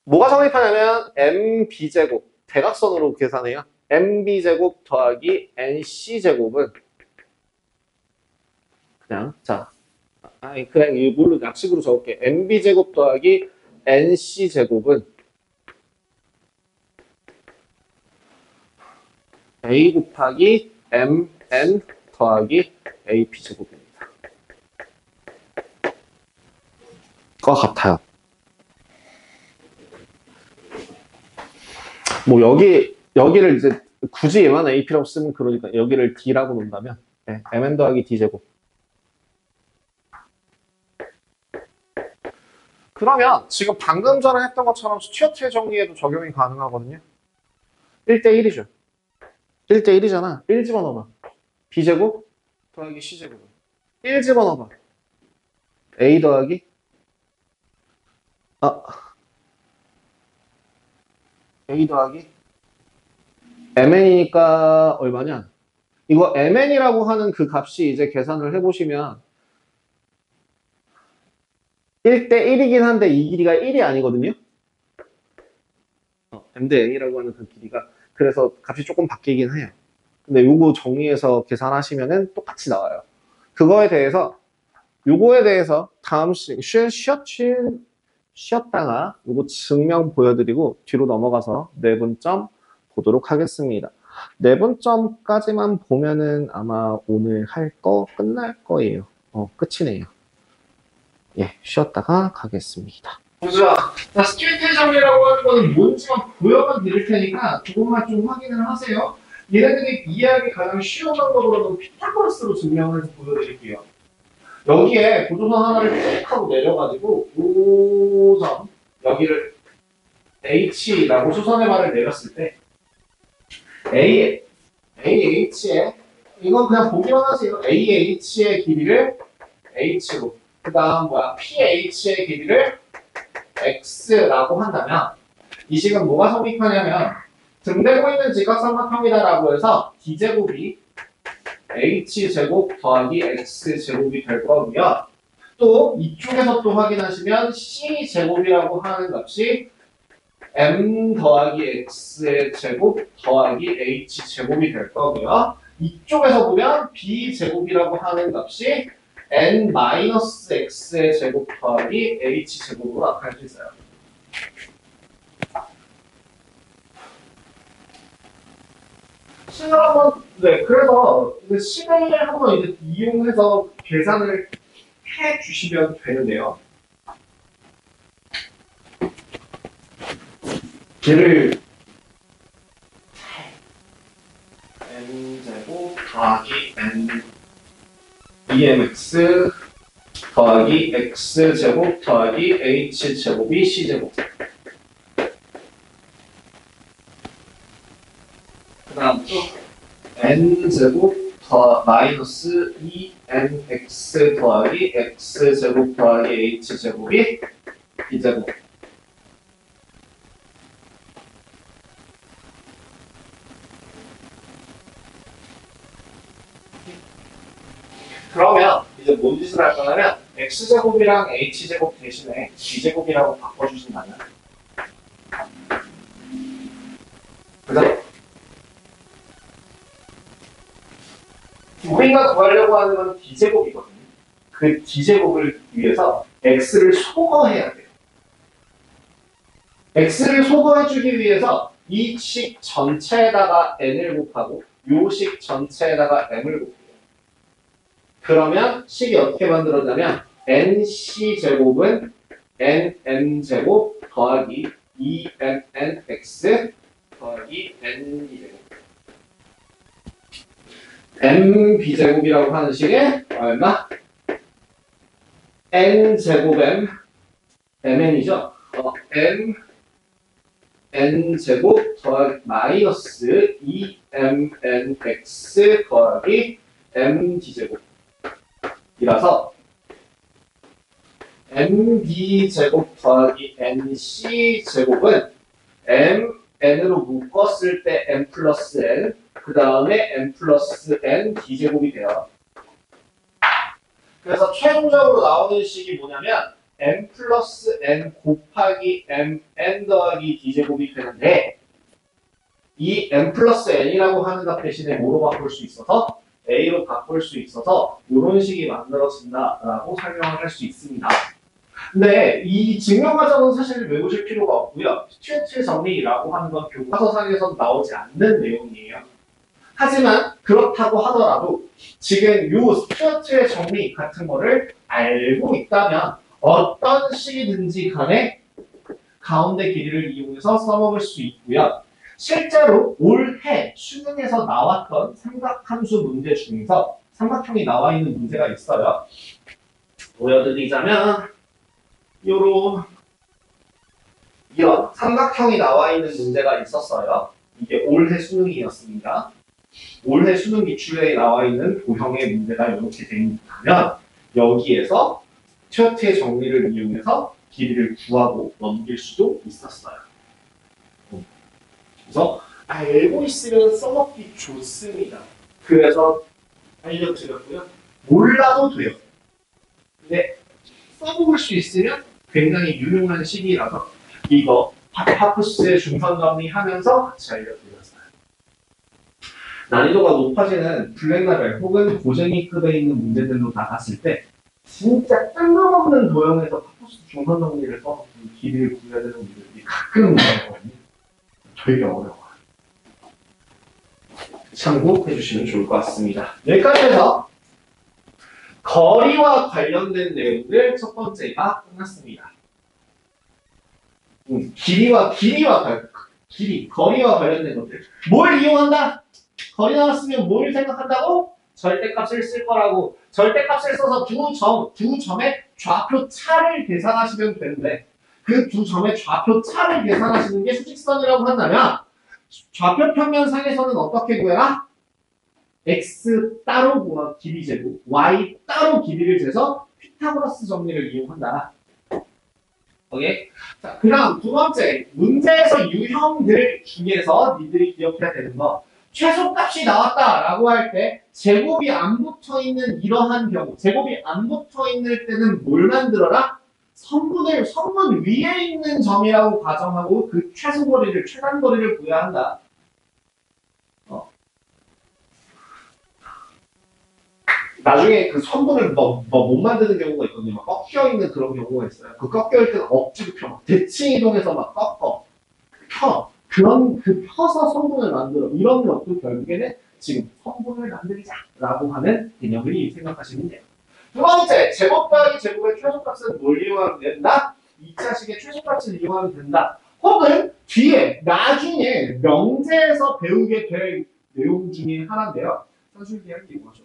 뭐가 성립하냐면 MB제곱, 대각선으로 계산해요. MB제곱 더하기 NC제곱은 그냥 자, 아니 그냥 이걸로 약식으로 적을게. nb제곱 더하기 nc제곱은 a 곱하기 mn 더하기 ap제곱입니다. 것 같아요. 뭐 여기를 이제 굳이 얘만 ap라고 쓰면 그러니까 여기를 d라고 놓는다면 네, mn 더하기 d제곱. 그러면 지금 방금 전에 했던 것처럼 스튜어트의 정리에도 적용이 가능하거든요. 1대1이죠. 1대1이잖아. 1 집어넣어봐. b제곱 더하기 c제곱. 1 집어넣어봐. a 더하기 a 더하기 mn이니까 얼마냐? 이거 mn이라고 하는 그 값이 이제 계산을 해보시면 1대1이긴 한데 이 길이가 1이 아니거든요. m 대 n이라고 하는 그 길이가 그래서 값이 조금 바뀌긴 해요. 근데 요거 정리해서 계산하시면은 똑같이 나와요. 요거에 대해서 다음 쉬었다가 요거 증명 보여드리고 뒤로 넘어가서 내분점 보도록 하겠습니다. 내분점까지만 보면은 아마 오늘 할 거 끝날 거예요. 끝이네요. 예, 쉬었다가 가겠습니다. 보자. 자, 스튜어트 정리라고 하는 거는 뭔지만 보여만 드릴 테니까 그것만 좀 확인을 하세요. 얘네들이 이해하기 가장 쉬운 방법으로는 피타고라스로 증명해서 보여드릴게요. 여기에 고조선 하나를 쭉 하고 내려가지고 오점 여기를 H라고 수선의 말을 내렸을 때 AH의 이건 그냥 보기만 하세요. AH의 길이를 H로 그 다음 PH의 길이를 X라고 한다면 이 식은 뭐가 성립하냐면 등대고 있는 직각삼각형이다라고 해서 D제곱이 H제곱 더하기 X제곱이 될 거고요. 또 이쪽에서 또 확인하시면 C제곱이라고 하는 값이 M 더하기 X의 제곱 더하기 H제곱이 될 거고요. 이쪽에서 보면 B제곱이라고 하는 값이 N-X의 제곱 더하기 H제곱으로 나타낼 수 있어요. 식을 한번, 네, 그래서 식을 한번 이제 이용해서 계산을 해 주시면 되는데요. 얘를 n제곱 더하기 n EMX 더하기 X제곱 더하기 H제곱이 C제곱. 그 다음 또 N제곱 더 마이너스 2NX 더하기 X제곱 더하기 H제곱이 B제곱. 그러면 이제 뭔 짓을 할 거냐면 X제곱이랑 H제곱 대신에 B제곱이라고 바꿔주신다면 그다음 우리가 구하려고 하는 건 D제곱이거든요. 그 D제곱을 위해서 X를 소거해야 돼요. X를 소거해주기 위해서 이 식 전체에다가 N을 곱하고 요 식 전체에다가 M을 곱해요. 그러면 식이 어떻게 만들어지냐면 NC제곱은 NM제곱 더하기 2NNX 더하기 NB제곱 MB제곱이라고 하는 식에 얼마? N제곱 M MN이죠? N제곱 더하기 마이너스 2MNX 더하기 MD제곱 이라서 MB제곱 더하기 NC제곱은 MN으로 묶었을 때 M 플러스 N 그 다음에 M 플러스 N D제곱이 돼요. 그래서 최종적으로 나오는 식이 뭐냐면 M 플러스 N 곱하기 MN 더하기 D제곱이 되는데 이 M 플러스 N이라고 하는 값 대신에 뭐로 바꿀 수 있어서 A로 바꿀 수 있어서 이런 식이 만들어진다라고 설명을 할 수 있습니다. 근데 이 증명 과정은 사실 외우실 필요가 없고요. 스튜어트 정리라고 하는 건 교과서상에서 나오지 않는 내용이에요. 하지만 그렇다고 하더라도 지금 요 스튜어트의 정리 같은 거를 알고 있다면 어떤 식이든지 간에 가운데 길이를 이용해서 써먹을 수 있고요. 실제로 올해 수능에서 나왔던 삼각함수 문제 중에서 삼각형이 나와 있는 문제가 있어요. 보여드리자면 이런 삼각형이 나와 있는 문제가 있었어요. 이게 올해 수능이었습니다. 올해 수능 기출에 나와 있는 도형의 문제가 이렇게 되면 여기에서 스튜어트의 정리를 이용해서 길이를 구하고 넘길 수도 있었어요. 그래서 알고 있으면 써먹기 좋습니다. 그래서 알려드렸고요. 몰라도 돼요. 근데 써먹을 수 있으면 굉장히 유용한 시기라서 이거 파푸스의 중선 정리하면서 같이 알려드렸어요. 난이도가 높아지는 블랙라벨 혹은 고쟁이급에 있는 문제들로 나갔을 때 진짜 뜬금없는 도형에서 파푸스 중선 정리를 써서 길이를 구해야 되는 문제들이 가끔 나오거든요. 되게 어려워요. 참고해 주시면 좋을 것 같습니다. 여기까지 해서 거리와 관련된 내용들 첫 번째가 끝났습니다. 거리와 관련된 것들. 뭘 이용한다? 거리 나왔으면 뭘 생각한다고? 절대값을 쓸 거라고. 절대값을 써서 두 점의 좌표 차를 계산하시면 되는데 그 두 점의 좌표 차를 계산하시는 게 수직선이라고 한다면 좌표 평면상에서는 어떻게 구해라? x 따로 구한 길이 재고 y 따로 길이를 재서 피타고라스 정리를 이용한다. 오케이? 자, 그다음 두 번째 문제에서 유형들 중에서 니들이 기억해야 되는 거 최소값이 나왔다라고 할 때 제곱이 안 붙어 있는 이러한 경우 제곱이 안 붙어 있는 때는 뭘 만들어라? 선분 위에 있는 점이라고 가정하고 그 최소거리를 최단거리를 구해야 한다. 나중에 그 선분을 못 만드는 경우가 있거든요. 막 꺾여 있는 그런 경우가 있어요. 그 꺾여 있을 때는 억지로 펴. 막 대칭 이동해서 막 꺾어. 펴. 펴서 선분을 만들어. 이런 것도 결국에는 지금 선분을 만들자라고 하는 개념을 생각하시면 돼요. 두 번째, 제곱 더하기 제곱의 최소값은 뭘 이용하면 된다? 2차식의 최소값을 이용하면 된다. 혹은 뒤에 나중에 명제에서 배우게 될 내용 중에 하나인데요. 산술계약 이용하죠.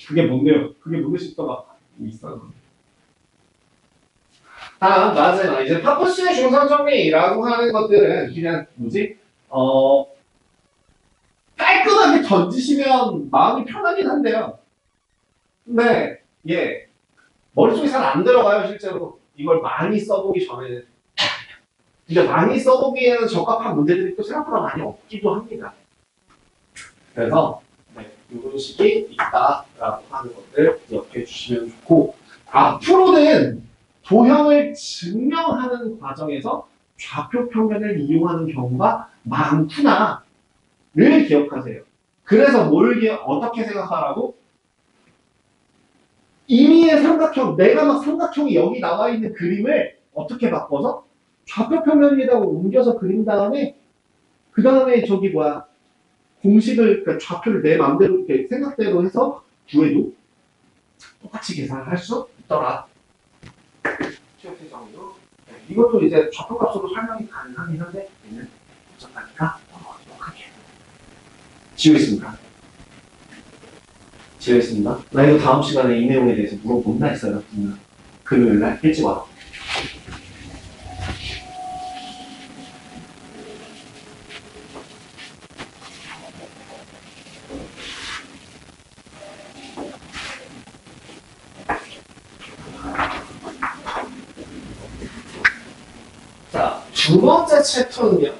그게 뭔데요? 그게 뭔데 싶다가 있어요. 다음 마지막 이제 파푸스의 중선 정리라고 하는 것들은 그냥 깔끔하게 던지시면 마음이 편하긴 한데요. 근데 머릿속에 잘 안 들어가요 실제로. 이걸 많이 써보기 전에는. 근데 많이 써보기에는 적합한 문제들이 또 생각보다 많이 없기도 합니다. 그래서 이런 식이 있다라고 하는 것들 기억해 주시면 좋고 앞으로는 도형을 증명하는 과정에서 좌표 평면을 이용하는 경우가 많구나를 기억하세요. 그래서 어떻게 생각하라고? 이미의 삼각형, 내가 막 삼각형이 여기 나와 있는 그림을 어떻게 바꿔서 좌표 평면에다가 옮겨서 그린 다음에 그 다음에 공식을, 그러니까 좌표를 내 마음대로 이렇게 생각대로 해서 구해도 똑같이 계산을 할 수 있더라. 이것도 이제 좌표값으로 설명이 가능하긴 한데 얘는 복잡하니까 완벽하게 지우겠습니다. 나 이거 다음 시간에 이 내용에 대해서 물어본다 했어요. 금요일날 일찍 와라. 두 번째 챕터는요.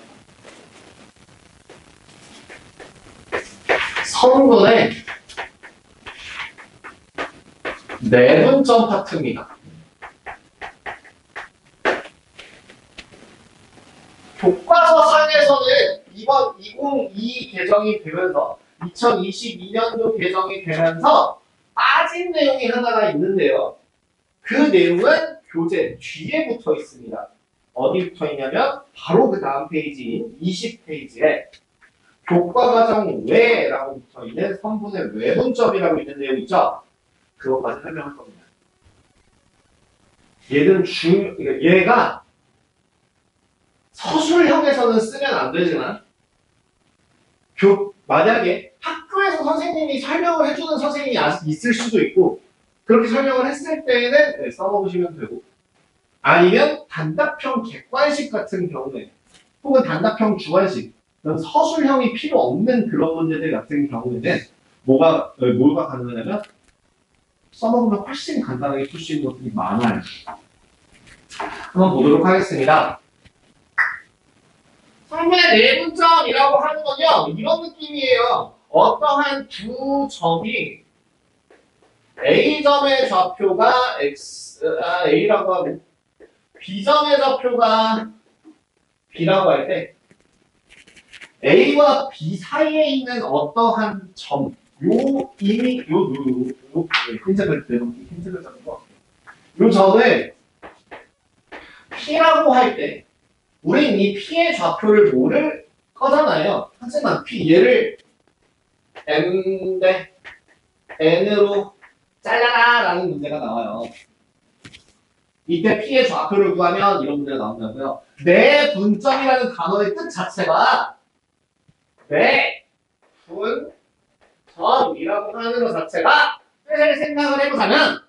성분의 내분점 파트입니다. 교과서 상에서는 이번 2022 개정이 되면서 2022년도 개정이 되면서 빠진 내용이 하나가 있는데요. 그 내용은 교재 뒤에 붙어 있습니다. 어디 붙어 있냐면 바로 그 다음 페이지인 20페이지에 교과과정 외라고 붙어 있는 선분의 외분점이라고 있는 내용 있죠? 그것까지 설명할 겁니다. 얘가 서술형에서는 쓰면 안 되지만 만약에 학교에서 선생님이 설명을 해주는 선생님이 있을 수도 있고 그렇게 설명을 했을 때는 써먹으시면 되고 아니면 단답형 객관식 같은 경우에 혹은 단답형 주관식 그런 서술형이 필요 없는 그런 문제들 같은 경우에는 뭐가 가능하냐면 써먹으면 훨씬 간단하게 풀 수 있는 것들이 많아요. 한번 보도록 하겠습니다. 선분의 내분점이라고 하는 건요, 이런 느낌이에요. 어떠한 두 점이 A점의 좌표가 A라고 하고 B점의 좌표가 B라고 할 때 A와 B 사이에 있는 어떠한 점, 힌트를 잡는 거. 요 점을 P라고 할 때 우린 이 P의 좌표를 모를 거잖아요. 하지만 얘를 M 대 N으로 잘라라 라는 문제가 나와요. 이때 P의 좌표를 구하면 이런 문제가 나온다고요. 내 분점이라는 단어의 뜻 자체가 내 분점이라고 하는 것 자체가 뜻을 생각을 해보자면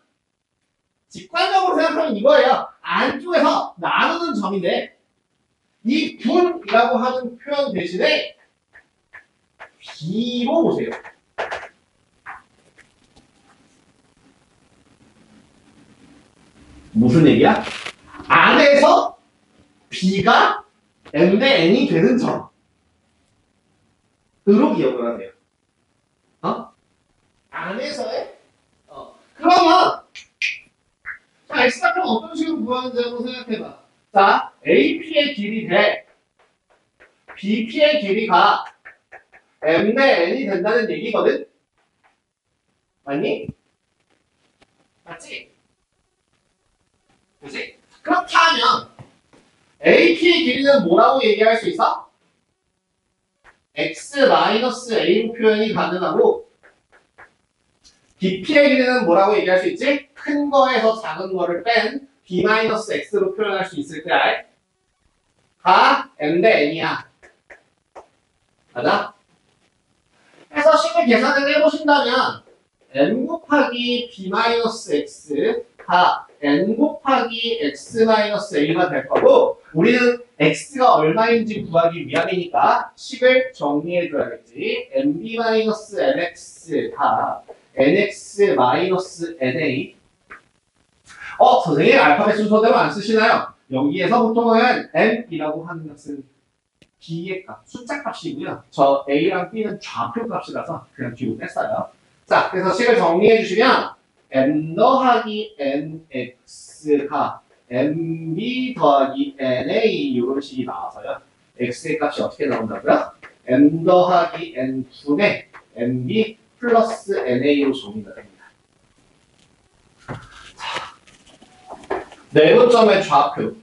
직관적으로 생각하면 이거예요. 안쪽에서 나누는 점인데 이 분이라고 하는 표현 대신에 B로 보세요. 무슨 얘기야? 안에서 B가 M 대 N이 되는 점으로 기억을 하세요. 안에서의 그러면 자, X좌표는 어떤 식으로 구하는지 한번 생각해봐. 자, AP의 길이 대 BP의 길이가 M 대 N이 된다는 얘기거든? 맞니? 맞지? 그치? 그렇다면 AP의 길이는 뭐라고 얘기할 수 있어? X-A로 표현이 가능하고 BP의 길이는 뭐라고 얘기할 수 있지? 큰 거에서 작은 거를 뺀 B-X로 표현할 수 있을 때 가 M 대 N이야. 맞아? 그래서 식을 계산을 해보신다면 M 곱하기 B-X가 N 곱하기 X-A가 될 거고 우리는 X가 얼마인지 구하기 위함이니까 식을 정리해줘야겠지. MB-NX가 NX-NA 선생님 알파벳 순서대로 안 쓰시나요? 여기에서 보통은 M이라고 하는 것은 B의 값, 숫자 값이고요. 저 A랑 B는 좌표 값이라서 그냥 뒤로 뺐어요. 자, 그래서 식을 정리해 주시면 M 더하기 NX가 MB 더하기 NA 이런 식이 나와서요. X의 값이 어떻게 나온다고요? M 더하기 N분의 MB 플러스 NA로 정리가 됩니다. 내분점의 좌표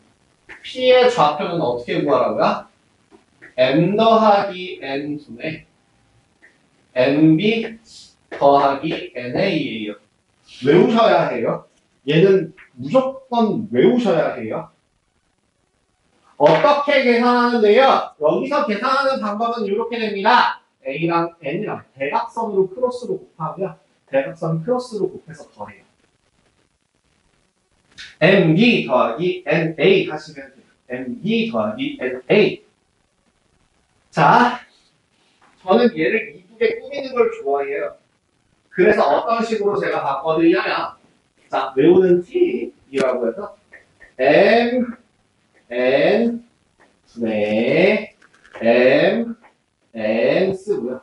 P의 좌표는 어떻게 구하라고요? M 더하기 N분의 MB 더하기 NA예요. 외우셔야 해요. 얘는 무조건 외우셔야 해요. 어떻게 계산하는데요? 여기서 계산하는 방법은 이렇게 됩니다. A랑 N이랑 대각선으로 크로스로 곱하고요. 대각선 크로스로 곱해서 더해요. MB 더하기 NA 하시면 돼요. MB 더하기 NA. 자, 저는 얘를 이쁘게 꾸미는 걸 좋아해요. 그래서 어떤 식으로 제가 바꿔드리냐면 자, 외우는 T이라고 해서 M, N, 분의 M, N 쓰고요.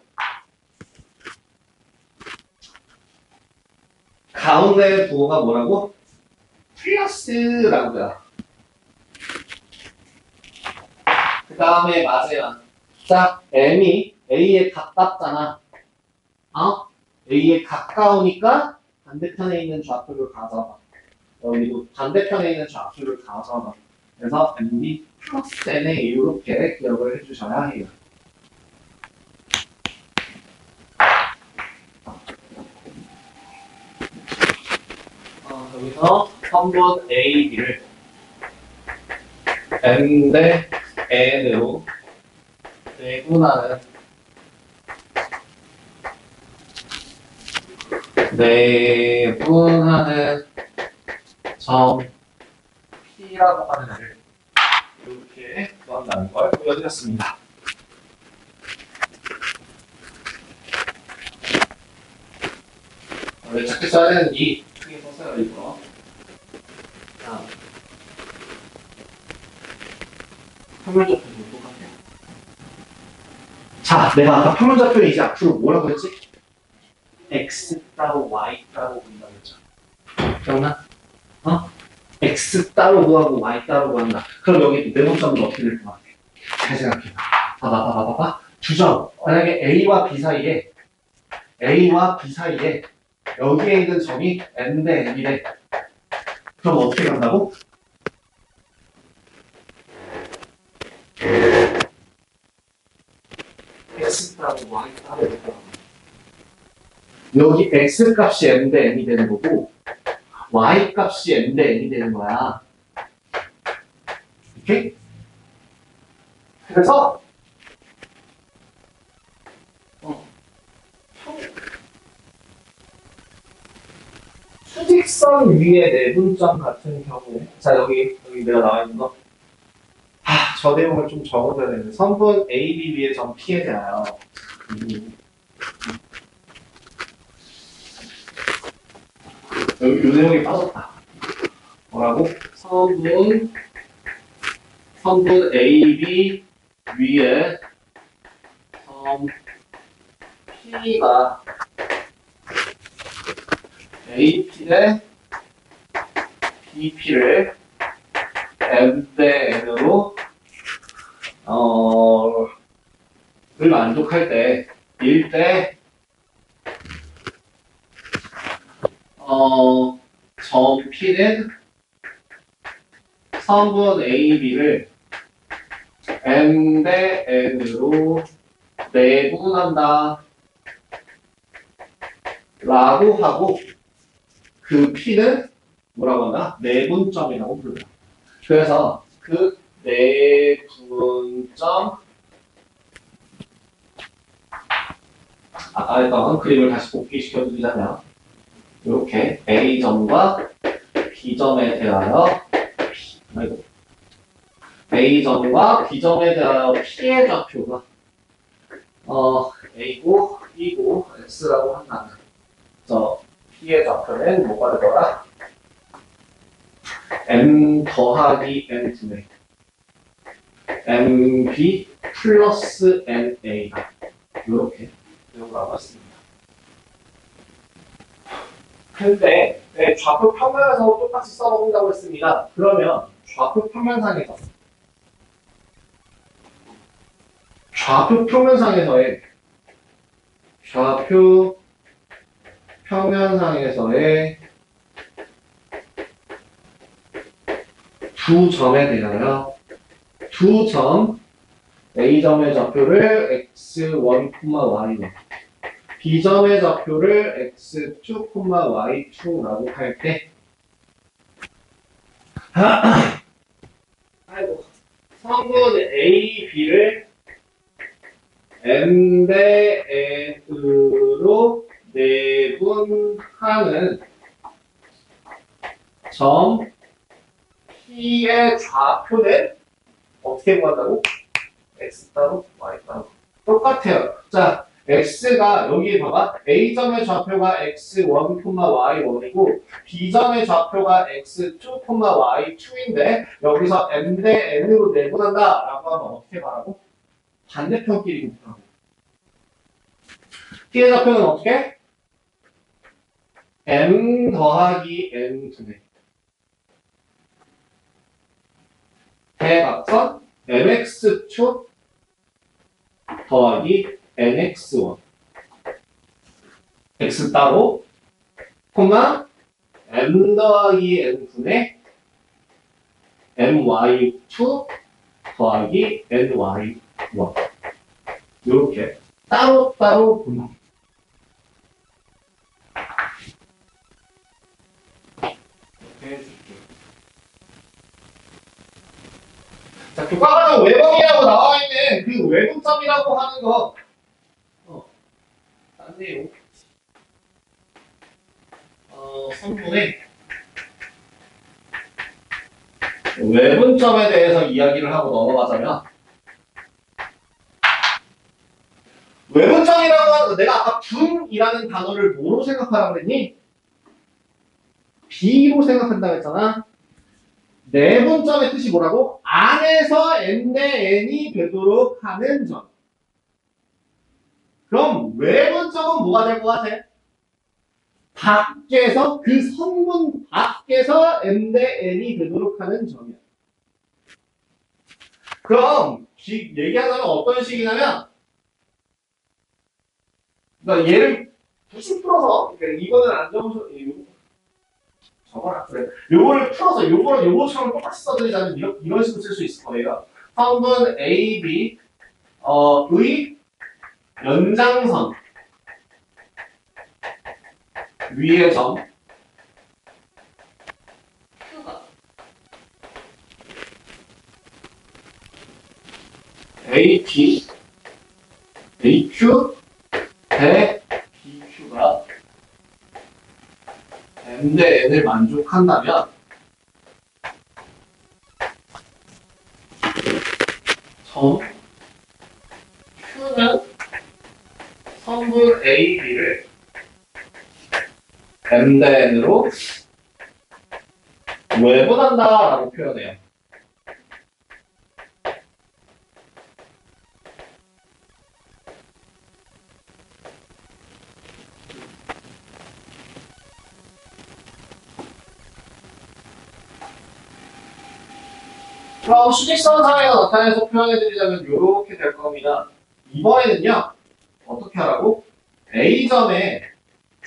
가운데 부호가 뭐라고? 플러스라고요. 그 다음에 마지막. 자, M이 A에 가깝잖아. A에 가까우니까 반대편에 있는 좌표를 가져봐. 여기도 반대편에 있는 좌표를 가져봐. 그래서 MB 플러스 NA 이렇게 기억을 해주셔야 해요. 여기서 선분 A, B를 M 대 N으로 내분하는 점 P라고 하는 애를 이렇게 구한다는 걸 보여드렸습니다. 원래 작게 써야 되는지 크게 썼어요, 이거. 평면좌표도 똑같아요. 자, 내가 아까 평면좌표를 이제 앞으로 뭐라고 했지? X 따로 Y 따로 구한다고 했죠. 기억나? X 따로 구하고 Y 따로 구한다. 그럼 여기 네모점은 어떻게 될 것 같아? 잘 생각해봐. 봐봐. 두 점. 만약에 A와 B 사이에 여기에 있는 점이 M 대 M이래. 그럼 어떻게 간다고? X 따로 Y 따로 이렇게 간다. 여기 X 값이 M 대 M이 되는 거고 Y 값이 M 대 N이 되는 거야. 오케이? 그래서 수직선 위에 내분점 같은 경우에 자 여기 내가 나와 있는 거 저 내용을 좀 적어줘야 되는데 선분 AB 위에 점 P에 대하여 여기 이 내용이 빠졌다. 뭐라고? 선분 AB 위에 점 P가 AP 대 BP를 M 대 N으로 를 만족할 때 1대 점 P는 선분 AB를 M 대 N으로 내분한다 라고 하고 그 P는 뭐라고 하나? 내분점이라고 불러요. 그래서 그 내분점 아까 했던 그림을 다시 복귀시켜 드리자면 이렇게 A점과 B점에 대하여 A점과 B점에 대하여 P의 좌표가 A고 B고 X라고 한다면 P의 좌표는 뭐가 되더라? M 더하기 N2네. MB 플러스 NA가 이렇게 되어가고 있습니다. 근데 좌표 평면에서 똑같이 써먹는다고 했습니다. 그러면 좌표 평면상에서의 두 점에 대하여 두 점 A점의 좌표를 x1, y1 B점의 좌표를 x2, y2라고 할 때 성분 A, B를 M 대 N으로 내분하는 점 P의 좌표는 어떻게 구한다고? X 따로, Y 따로. 똑같아요. 자, X가 여기 봐봐. A점의 좌표가 X1, Y1이고 B점의 좌표가 X2, Y2인데 여기서 M 대 N으로 내분한다 라고 하면 어떻게 말하고? 반대편끼리 곱하고. P의 좌표는 어떻게? M 더하기 N2네. 대각선 MX2 더하기 NX1 x 따로, 콤마 m 더하기 n분의 my2 더하기 ny1 이렇게 따로따로 분리. 자, 교과과정 외범이라고 나와 있는 그 외분점이라고 하는 거, 딴 내용. 선분의 외분점에 대해서 이야기를 하고 넘어가자면, 외분점이라고 하는 거, 내가 아까 분이라는 단어를 뭐로 생각하라고 그랬니? B로 생각한다고 했잖아. 내분점의 뜻이 뭐라고? 안에서 n 대 n이 되도록 하는 점. 그럼 외분점은 뭐가 될 것 같아? 밖에서, 그 성분 밖에서 n 대 n이 되도록 하는 점이야. 그럼 얘기하자면 어떤 식이냐면, 그러니까 얘를 부식 풀어서, 그러니까 이거는 안 적어서 저거라 그래. 요거를 풀어서 요거랑 요거처럼 똑같이 써드리자면 이런 식으로 쓸 수 있을 거예요. 성분 A, B 의 연장선 위의 점 AP, AQ 대 BQ가 n 대 n을 만족한다면 점 Q는 성분 A, B를 n 대 n으로 외분한다라고 표현해요. 그럼 수직선상에서 나타내서 표현해드리자면 이렇게 될 겁니다. 이번에는요, 어떻게 하라고? A점의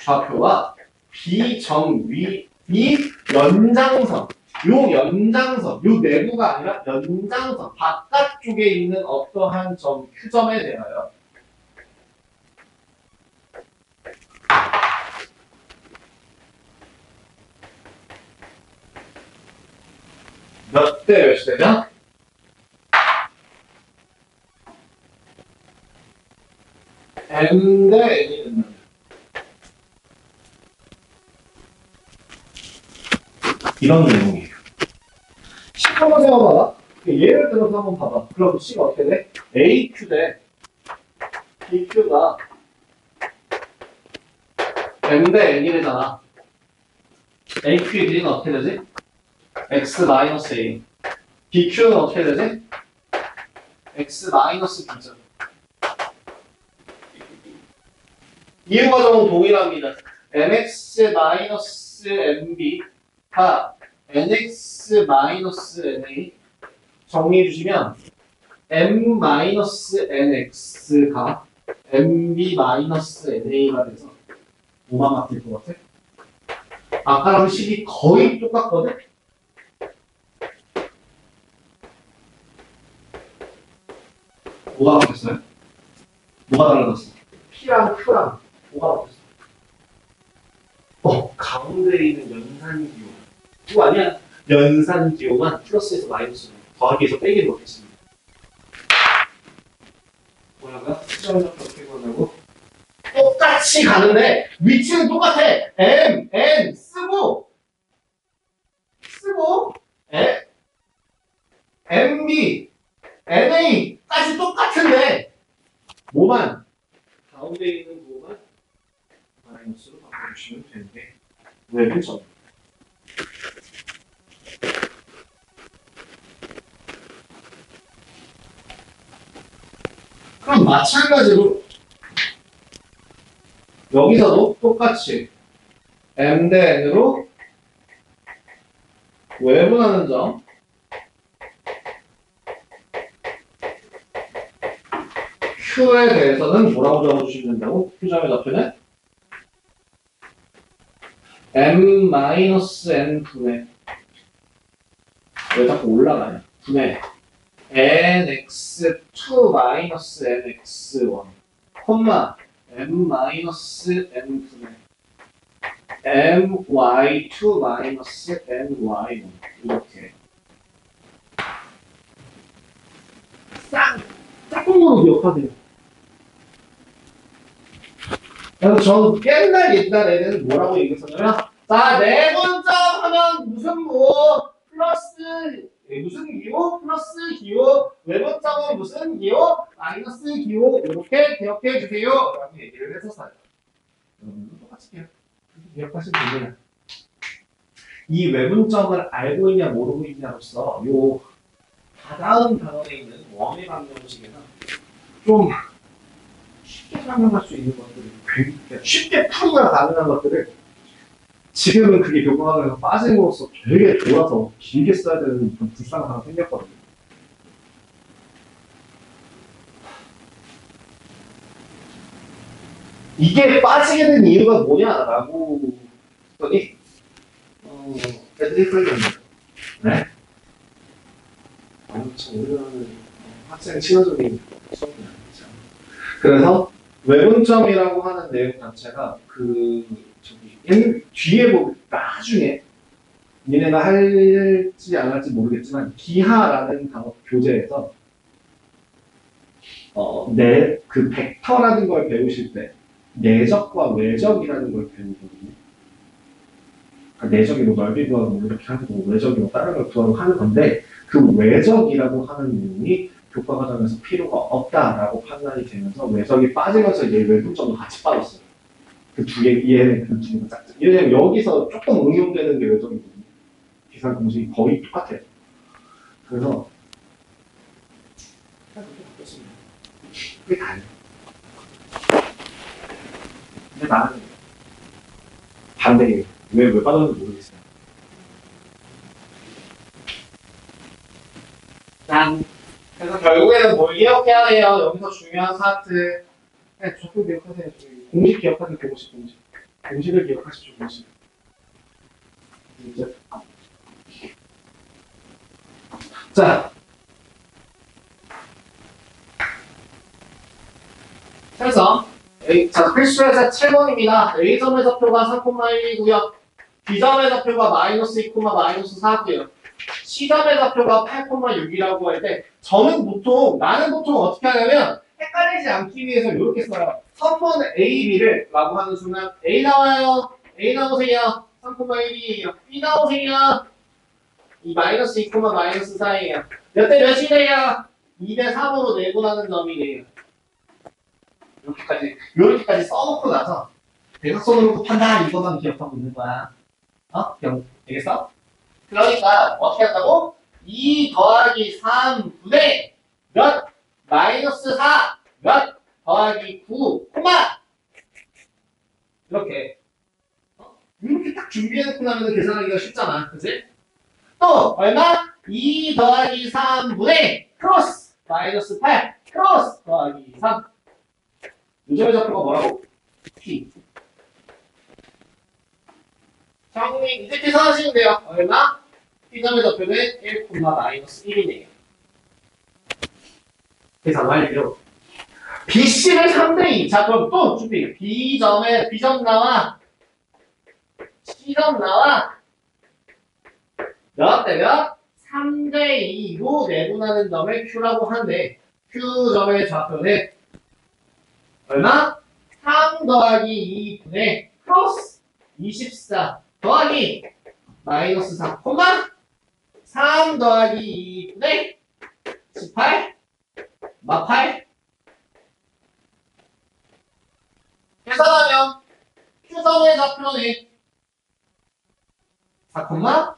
좌표와 B점 위, 이 연장선, 요 내부가 아니라 연장선, 바깥쪽에 있는 어떠한 점, Q점에 대하여 몇 대 몇이 되냐? n 대 n이 된다. 이런 내용이에요. 식 한번 세워봐봐. 예를 들어서 한번 봐봐. 그럼 C가 어떻게 돼? AQ 대 BQ가 n 대 n이 되잖아. AQ의 길이는 어떻게 되지? x-a. BQ는 어떻게 되지? x-b죠. 이유 과정은 동일합니다. mx-mb가 nx-na 정리해 주시면 m-nx가 mb-na가 돼서 뭐가 바뀔 것 같아? 아까랑 식이 거의 똑같거든? 뭐가 바뀌었어요? 뭐가 달라졌어? P랑 Q랑 뭐가 바뀌었어? 가운데 있는 연산기호. 그거 아니야? 연산기호만 플러스에서 마이너스로 더하기에서 빼기로 바뀌었습니다. 뭐라고요? 수정을 어떻게 보냐고? 똑같이 가는데 위치는 똑같아. M, N 쓰고 MB, NA까지 똑같은데 뭐만 가운데 있는 부호만 마이너스로 바꿔주시면 되는데 왜 그렇죠? 그럼 마찬가지로 여기서도 똑같이 M 대 N으로 외분하는 점 Q에 대해서는 뭐라고 적어주시면 된다고? Q점의 좌표는 m-n 분의 왜 자꾸 올라가냐? 분의 nx2 마이너스 nx1 콤마 m-n 분의 my2 마이너스 ny1 이렇게 짝꿍으로 기억하세요. 그래서 저는 옛날에는 뭐라고 얘기했었냐면 자, 내분점 하면 무슨 플러스 무슨 기호 플러스 기호 외분점은 무슨 기호 마이너스 기호 이렇게 기억해 주세요 라고 얘기를 했었어요. 여러분도 똑같이 기억하시면 됩니다. 이 외분점을 알고 있냐 모르고 있냐로서 요 다다음 단원에 있는 원의 방정식에는 좀 쉽게 설명할 수 있는 것들을 쉽게 풀이가 가능한 것들을 지금은 그게 교과학에서 빠짐으로써 되게 돌아서 길게 써야 되는 좀 불쌍한 상황이 생겼거든요. 이게 빠지게 된 이유가 뭐냐라고 했더니 애들이 풀리겠네요. 네? 참 우리나라는 학생 친화적인 수업이 아니죠. 그래서 외분점이라고 하는 내용 자체가 뒤에 보면 나중에 니네가 할지 안 할지 모르겠지만 기하라는 단어 교재에서 그 벡터라는 걸 배우실 때 내적과 외적이라는 걸 배우거든요. 그러니까 내적이 뭐 넓이 구하고 뭐 이렇게 하고 외적이 뭐 다른 걸 구하고 하는 건데 그 외적이라고 하는 내용이 교과 과정에서 필요가 없다라고 판단이 되면서 외적이 빠지면서 얘 외분점도 같이 빠졌어요. 그 두 개, 얘는 그 두 개가 짝짝. 왜냐면 여기서 조금 응용되는 게 외적이거든요. 계산 공식이 거의 똑같아요. 그래서 그게 다예요. 근데 나는 반대예요. 왜 빠졌는지 모르겠어요. 짠. 그래서 결국에는 뭘 기억해야 돼요? 여기서 중요한 파트. 네, 저도 기억하세요. 공식 기억하세요. 공식. 공식을 기억하시죠. 공식. 이제. 자. 그래서 자, 필수에서 7번입니다. A점의 좌표가 3,1이고요. B점의 좌표가 마이너스 2, 마이너스 4고요. C점의 좌표가 8,6이라고 할 때 나는 보통 어떻게 하냐면 헷갈리지 않기 위해서 이렇게 써요. 선분 A, B를 라고 하는 순간 A 나와요. A 나오세요. 3,1이에요. B 나오세요. 이 마이너스 2, 마이너스 4예요. 몇 대 몇이래요? 2대 3으로 내분하는 점이래요. 이렇게까지 써놓고 나서 대각선으로 곱한다 이것만 기억하고 있는 거야. 되겠어? 그러니까 어떻게 한다고? 2 더하기 3분의 몇? 마이너스 4 몇? 더하기 9 콤마 이렇게 이렇게 딱 준비해놓고 나면 계산하기가 쉽잖아. 그치? 또 얼마? 2 더하기 3분의 크로스 마이너스 8 크로스 더하기 3 요점의 좌표가 뭐라고? P. 자, 선생님 이제 계산하시면 돼요. 얼마? P점의 좌표는 1, 마이너스 1이네요. 계산 완료. BC를 3대2. 자, 그럼 또 준비. B점 나와. C점 나와. 몇 대 몇? 3대2로 내분하는 점을 Q라고 하는데 Q점의 좌표는 얼마? 3 더하기 2분의 크로스 24 더하기 마이너스 4 콤마 3 더하기 2분의 18 마8 계산하면 Q점의 좌표는 4 콤마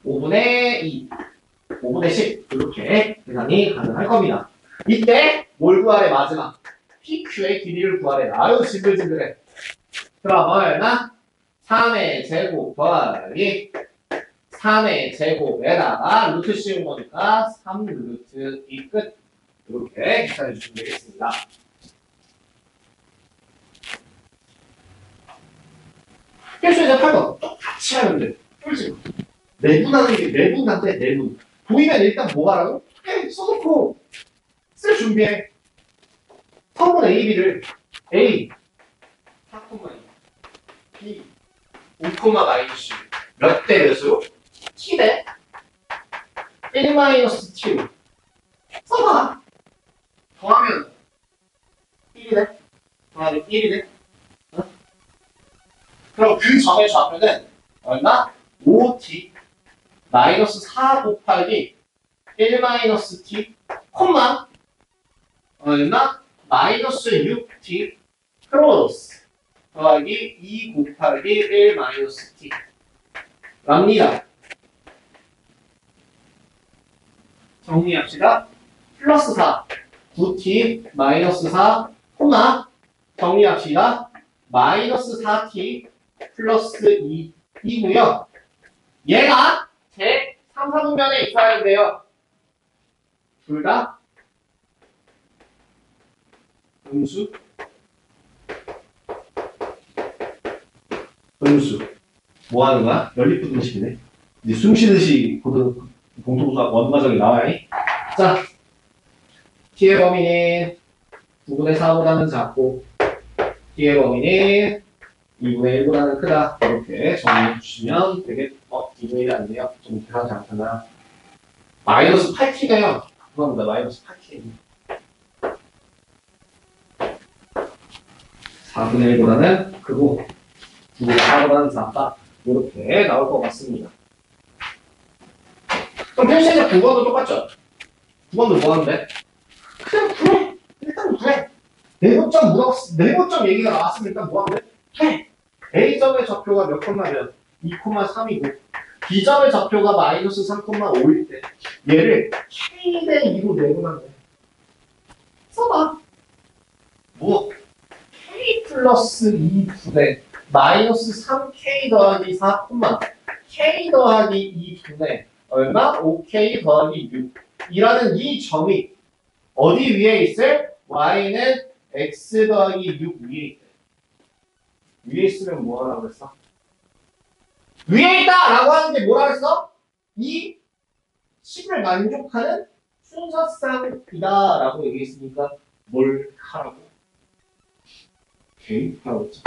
5분의 2 5분의 10 이렇게 계산이 가능할 겁니다. 이때 뭘 구하래? 마지막 PQ의 길이를 구하래. 아유 징글징글해. 그럼 얼마? 3의 제곱 더하기 3의 제곱에다가 루트 씌운 거니까 3 루트 2 끝. 이렇게 계산해 주시면 되겠습니다. 필수이제 8번 똑같이 하면 돼. 풀지 마. 내분하는 게 내분한데 내분. 보이면 일단 뭐 하라고? 해 써놓고 쓸 준비해. 성분 A, B를 A 4,2 B 5, 마이너스 몇 대 몇으로? T 대 1 마이너스 T로 써봐. 더하면 1이 돼. 더하면 1이 돼. 어? 그럼 그 점의 좌표는 얼마? 5t 마이너스 4 곱하기 1 마이너스 t 콤마 얼마? 마이너스 6t 크로스 더하기 2 곱하기 1 마이너스 t 랍니다. 정리합시다. 플러스 4 9t 마이너스 4 콤마 정리합시다. 마이너스 4t 플러스 2이고요. 얘가 제 3, 4분면에 있어야 돼요. 둘 다 음수 뭐 하는 거야? 연립부등식이네. 이제 숨 쉬듯이 공통수학 원과정이 나와요. 자, t의 범위는 9분의 4보다는 작고 t의 범위는 2분의 1보다는 크다. 이렇게 정리해 주시면 되게 2분의 1이 안 돼요. 좀 계산이 안 되나요? 마이너스 8t네요. 죄송합니다. 마이너스 8t. 4분의 1보다는 크고 2분의 4보다는 작다. 이렇게 나올 것 같습니다. 그럼 편식에서 9번도 똑같죠? 9번도 뭐 하는데? 그냥 구해. 일단 구해. 네모점 얘기가 나왔으면 일단 뭐 하는데? 해. A점의 좌표가 몇 콤마면 2,3이고 B점의 좌표가 마이너스 3,5일 때 얘를 K 대 2로 내보면 돼. 써봐. 뭐? K 플러스 2 분의 마이너스 3K 더하기 4, K 더하기 2 분의 얼마? 5K 더하기 6 이라는 이 점이 어디 위에 있을? Y는 X 더하기 6 위에 있대. 위에 있으면 뭐 하라고 그랬어? 위에 있다! 라고 하는 게 뭐라 그랬어? 이 식을 만족하는 순서쌍이다 라고 얘기했으니까 뭘 하라고? K 하라고 했죠.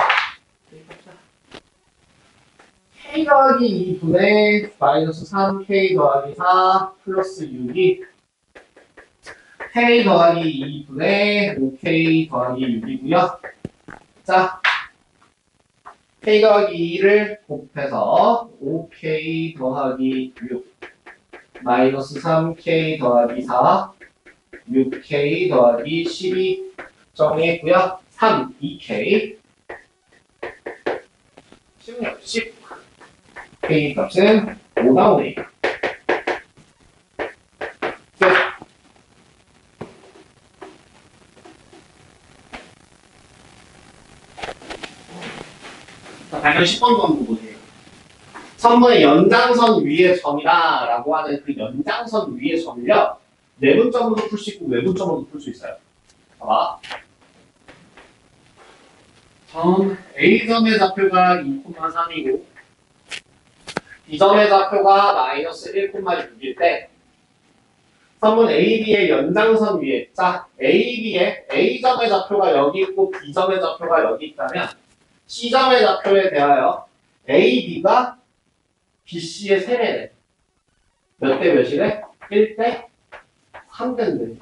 K 더하기 2분의 마이너스 3K 더하기 4 플러스 6이 K 더하기 2분의 5K 더하기 6이고요. 자, K 더하기 2를 곱해서 5K 더하기 6 마이너스 3K 더하기 4 6K 더하기 12 정리했고요. 3, 2K 16, 10 K 값은 5 나오네요. 당연 10번도 한번 보세요. 선분의 연장선 위의 점이다 라고 하는 그 연장선 위의 점을요 내분점으로 풀 수 있고 외분점으로 풀 수 있어요. 봐봐. 점 A점의 좌표가 2,3이고 B점의 좌표가 마이너스 1,6일 때 선분 AB의 연장선 위에 자 AB의 A점의 좌표가 여기 있고 B점의 좌표가 여기 있다면 C점의 좌표에 대하여 AB가 BC의 세배래. 몇 대 몇이래? 1대 3대인데.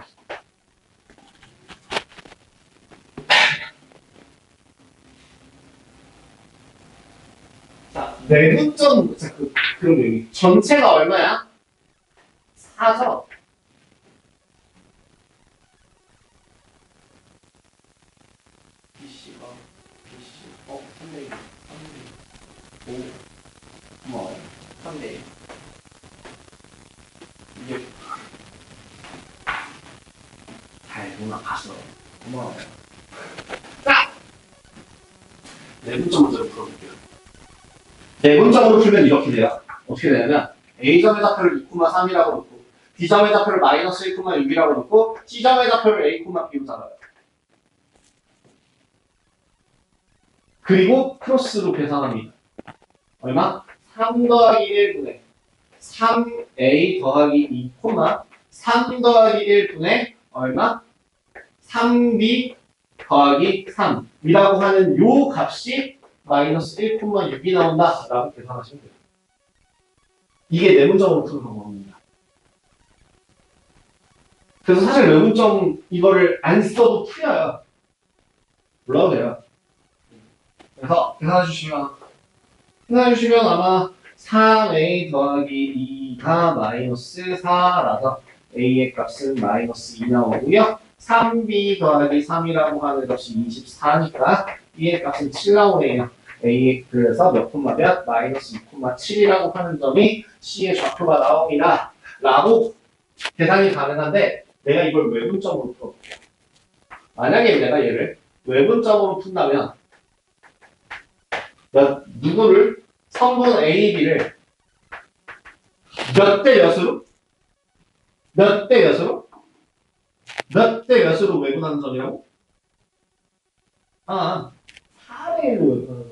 자, 내분점, 그럼 여기 전체가 얼마야? 4죠? BC가 3대 1, 5, 뭐 3대 1. 이게 잘 누나 갔어. 고마워요. 자! 내분점 먼저 풀어볼게요. 내분점으로 풀면 이렇게 돼요. 어떻게 되냐면 A점의 좌표를 2,3이라고 놓고 B점의 좌표를 마이너스 1,6이라고 놓고 C점의 좌표를 A, B로 잡아요. 그리고 크로스로 계산합니다. 얼마? 3 더하기 1분의 3a 더하기 2 콤마 3 더하기 1분의 얼마? 3b 더하기 3이라고 하는 요 값이 마이너스 1,6이 나온다라고 계산하시면 돼요. 이게 내분점으로 푸는 방법입니다. 그래서 사실 내분점 이거를 안 써도 풀려요. 몰라도 돼요. 그래서 계산해주시면 아마 3a 더하기 2가 마이너스 4라서 a의 값은 마이너스 2 나오고요. 3b 더하기 3이라고 하는 것이 24니까 b의 값은 7 나오네요. a 그래서 몇 콤마 몇? 마이너스 2,7이라고 하는 점이 c의 좌표가 나옵니다. 라고 계산이 가능한데 내가 이걸 외분점으로 풀어볼게요. 만약에 내가 얘를 외분점으로 푼다면 누구를 성분 A, B를 몇 대 몇으로? 몇 대 몇으로? 몇 대 몇으로 외분하는 점이라고? 4대 1로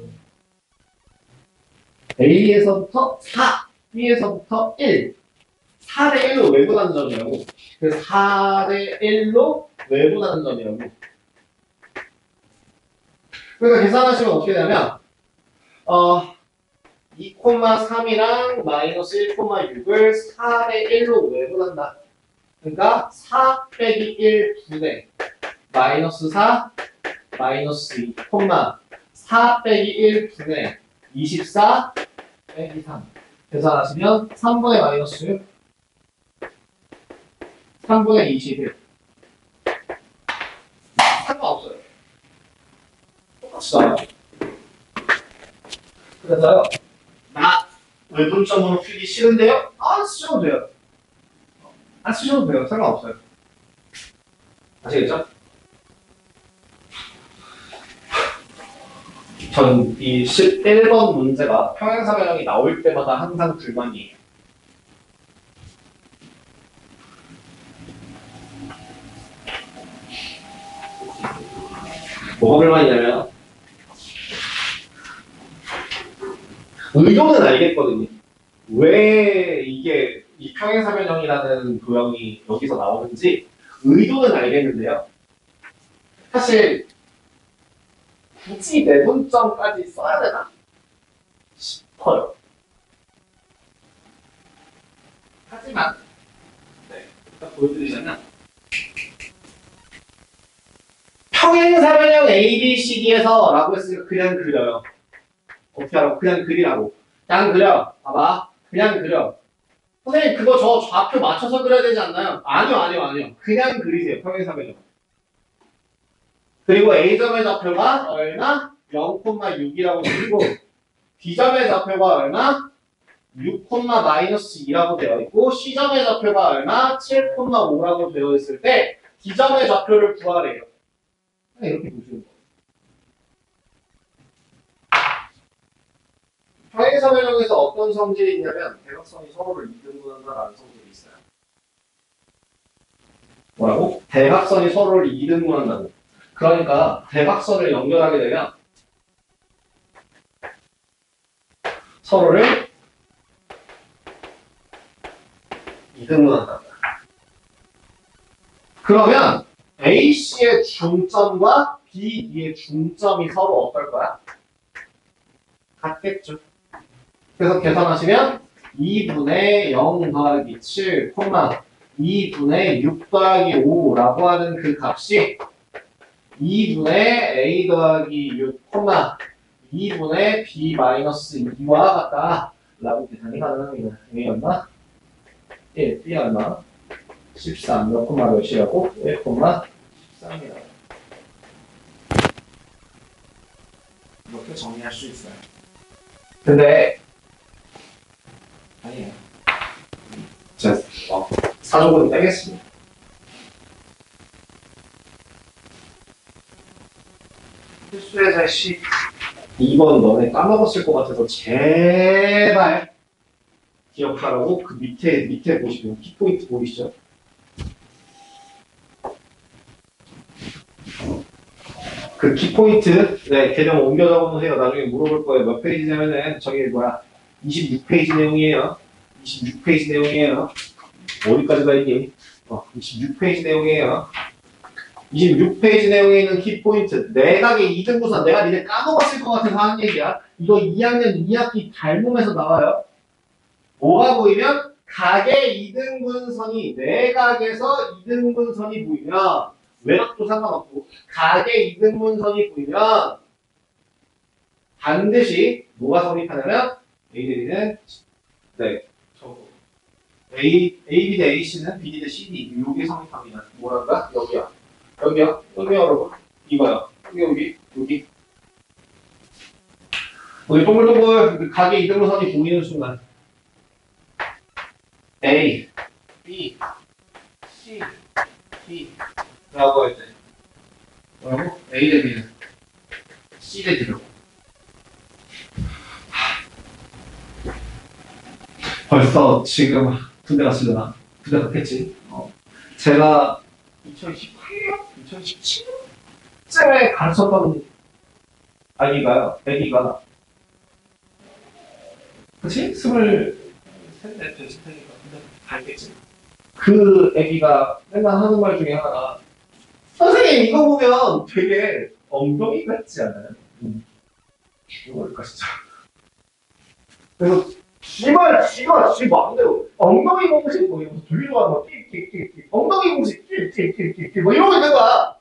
A에서부터 4, B에서부터 1 4대 1로 외분하는 점이라고. 그래서 4대 1로 외분하는 점이라고. 그러니까 계산하시면 어떻게 되냐면 2,3이랑 마이너스 1,6을 4대 1로 외분한다. 그러니까 4 빼기 1 분의 마이너스 4 마이너스 2 4 빼기 1 분의 24 빼기 3 계산하시면 3분의 마이너스 6 3분의 21 상관없어요. 똑같이 나와요. 그래서요 나 외분점으로 풀기 싫은데요? 안 쓰셔도 돼요. 안 쓰셔도 돼요. 상관없어요. 아시겠죠? 전 이 11번 문제가 평행사변형이 나올 때마다 항상 불만이에요. 뭐가 불만이냐면 의도는 알겠거든요. 왜 이게 이 평행사변형이라는 도형이 여기서 나오는지 의도는 알겠는데요. 사실 굳이 내분점까지 써야 되나 싶어요. 하지만 일단 보여드리자면 평행사변형 A, B, C, D에서 라고 했으니까 그냥 그려요. 어떻게 하라고? 그냥 그리라고. 그냥 그려. 봐봐. 그냥 그려. 선생님 그거 저 좌표 맞춰서 그려야 되지 않나요? 아니요. 그냥 그리세요. 평행사변형. 그리고 A점의 좌표가 얼마? 0,6이라고 그리고 B점의 좌표가 얼마? 6,-2라고 되어 있고 C점의 좌표가 얼마? 7,5라고 되어 있을 때 D점의 좌표를 구하래요. 이렇게 보시면 돼요. 평행사변형에서 어떤 성질이 있냐면 대각선이 서로를 이등분한다라는 성질이 있어요. 뭐라고? 대각선이 서로를 이등분한다고. 그러니까 대각선을 연결하게 되면 서로를 이등분한다. 그러면 AC의 중점과 BD의 중점이 서로 어떨 거야? 같겠죠. 그래서 계산하시면 2분의 0 더하기 7, 2분의 6 더하기 5라고 하는 그 값이 2분의 A 더하기 6, 2분의 B 마이너스 2와 같다 라고 계산이 가능합니다. A 얼마? 1, B 얼마? 13, 몇 콤마 몇이라고? 1, 13이라고. 이렇게 정리할 수 있어요. 근데 아니에요. 제가 사족은 빼겠습니다. 필수의 시 2번 너네 까먹었을 것 같아서 제발 기억하라고 그 밑에 보시면 키포인트 보이시죠? 그 키포인트, 네, 개념 옮겨 적어놓으세요. 나중에 물어볼 거예요. 몇 페이지냐면은, 저기 뭐야, 26페이지 내용이에요. 26페이지 내용이에요. 어디까지 가 있니? 26페이지 내용이에요. 26페이지 내용에 있는 키포인트. 내각의 이등분선. 내가 니네 까먹었을 것 같아서 하는 얘기야. 이거 2학년 2학기 발문에서 나와요. 뭐가 보이면? 각의 이등분선이, 내각에서 이등분선이 보이면, 외곽도 상관없고, 각의 이등분선이 보이면, 반드시 뭐가 성립하냐면, A대비는, 네, AB 대 AC는 BD 대 CD. 여기 성립합니다. 뭐랄까? 여기야. 여기요, 여러분. 이거요. 여기. 우리 동글동글 각의 이등분선이 보이는 순간 A, B, C, D 라고 할 때 뭐라고? A 대 B는 C 대 D로 벌써 지금 군대 갔으려나? 군대 갔겠지. 제가 2018년? 2017년쯤에 가르쳤던 아기가 그치? 23, 4 됐을 테니까 근데 알겠지? 그 애기가 맨날 하는 말 중에 하나가 선생님 이거 보면 되게 엉덩이 같지 않아요? 뭘까 진짜. 그래서 지가 지 마음대로 엉덩이 공식 뭐 이러면서 되게 좋아하는 거 끽끽끽 엉덩이 공식 끽끽끽 뭐 이러고 있는 거야.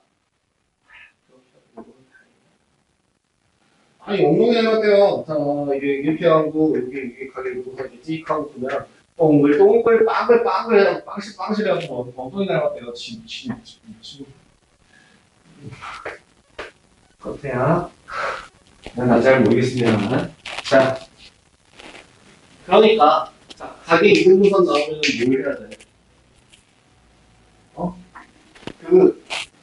아니 엉덩이 닮았대요. 자 이게 이렇게 하고 이게 가게 누구까지 찍 하고 보면 동글 빵글 해서 빵실 해서 엉덩이 닮았대요. 지금 그렇대요. 난 잘 모르겠습니다만. 자 그러니까 자 가게 이등분선 나오면 뭘 해야 돼?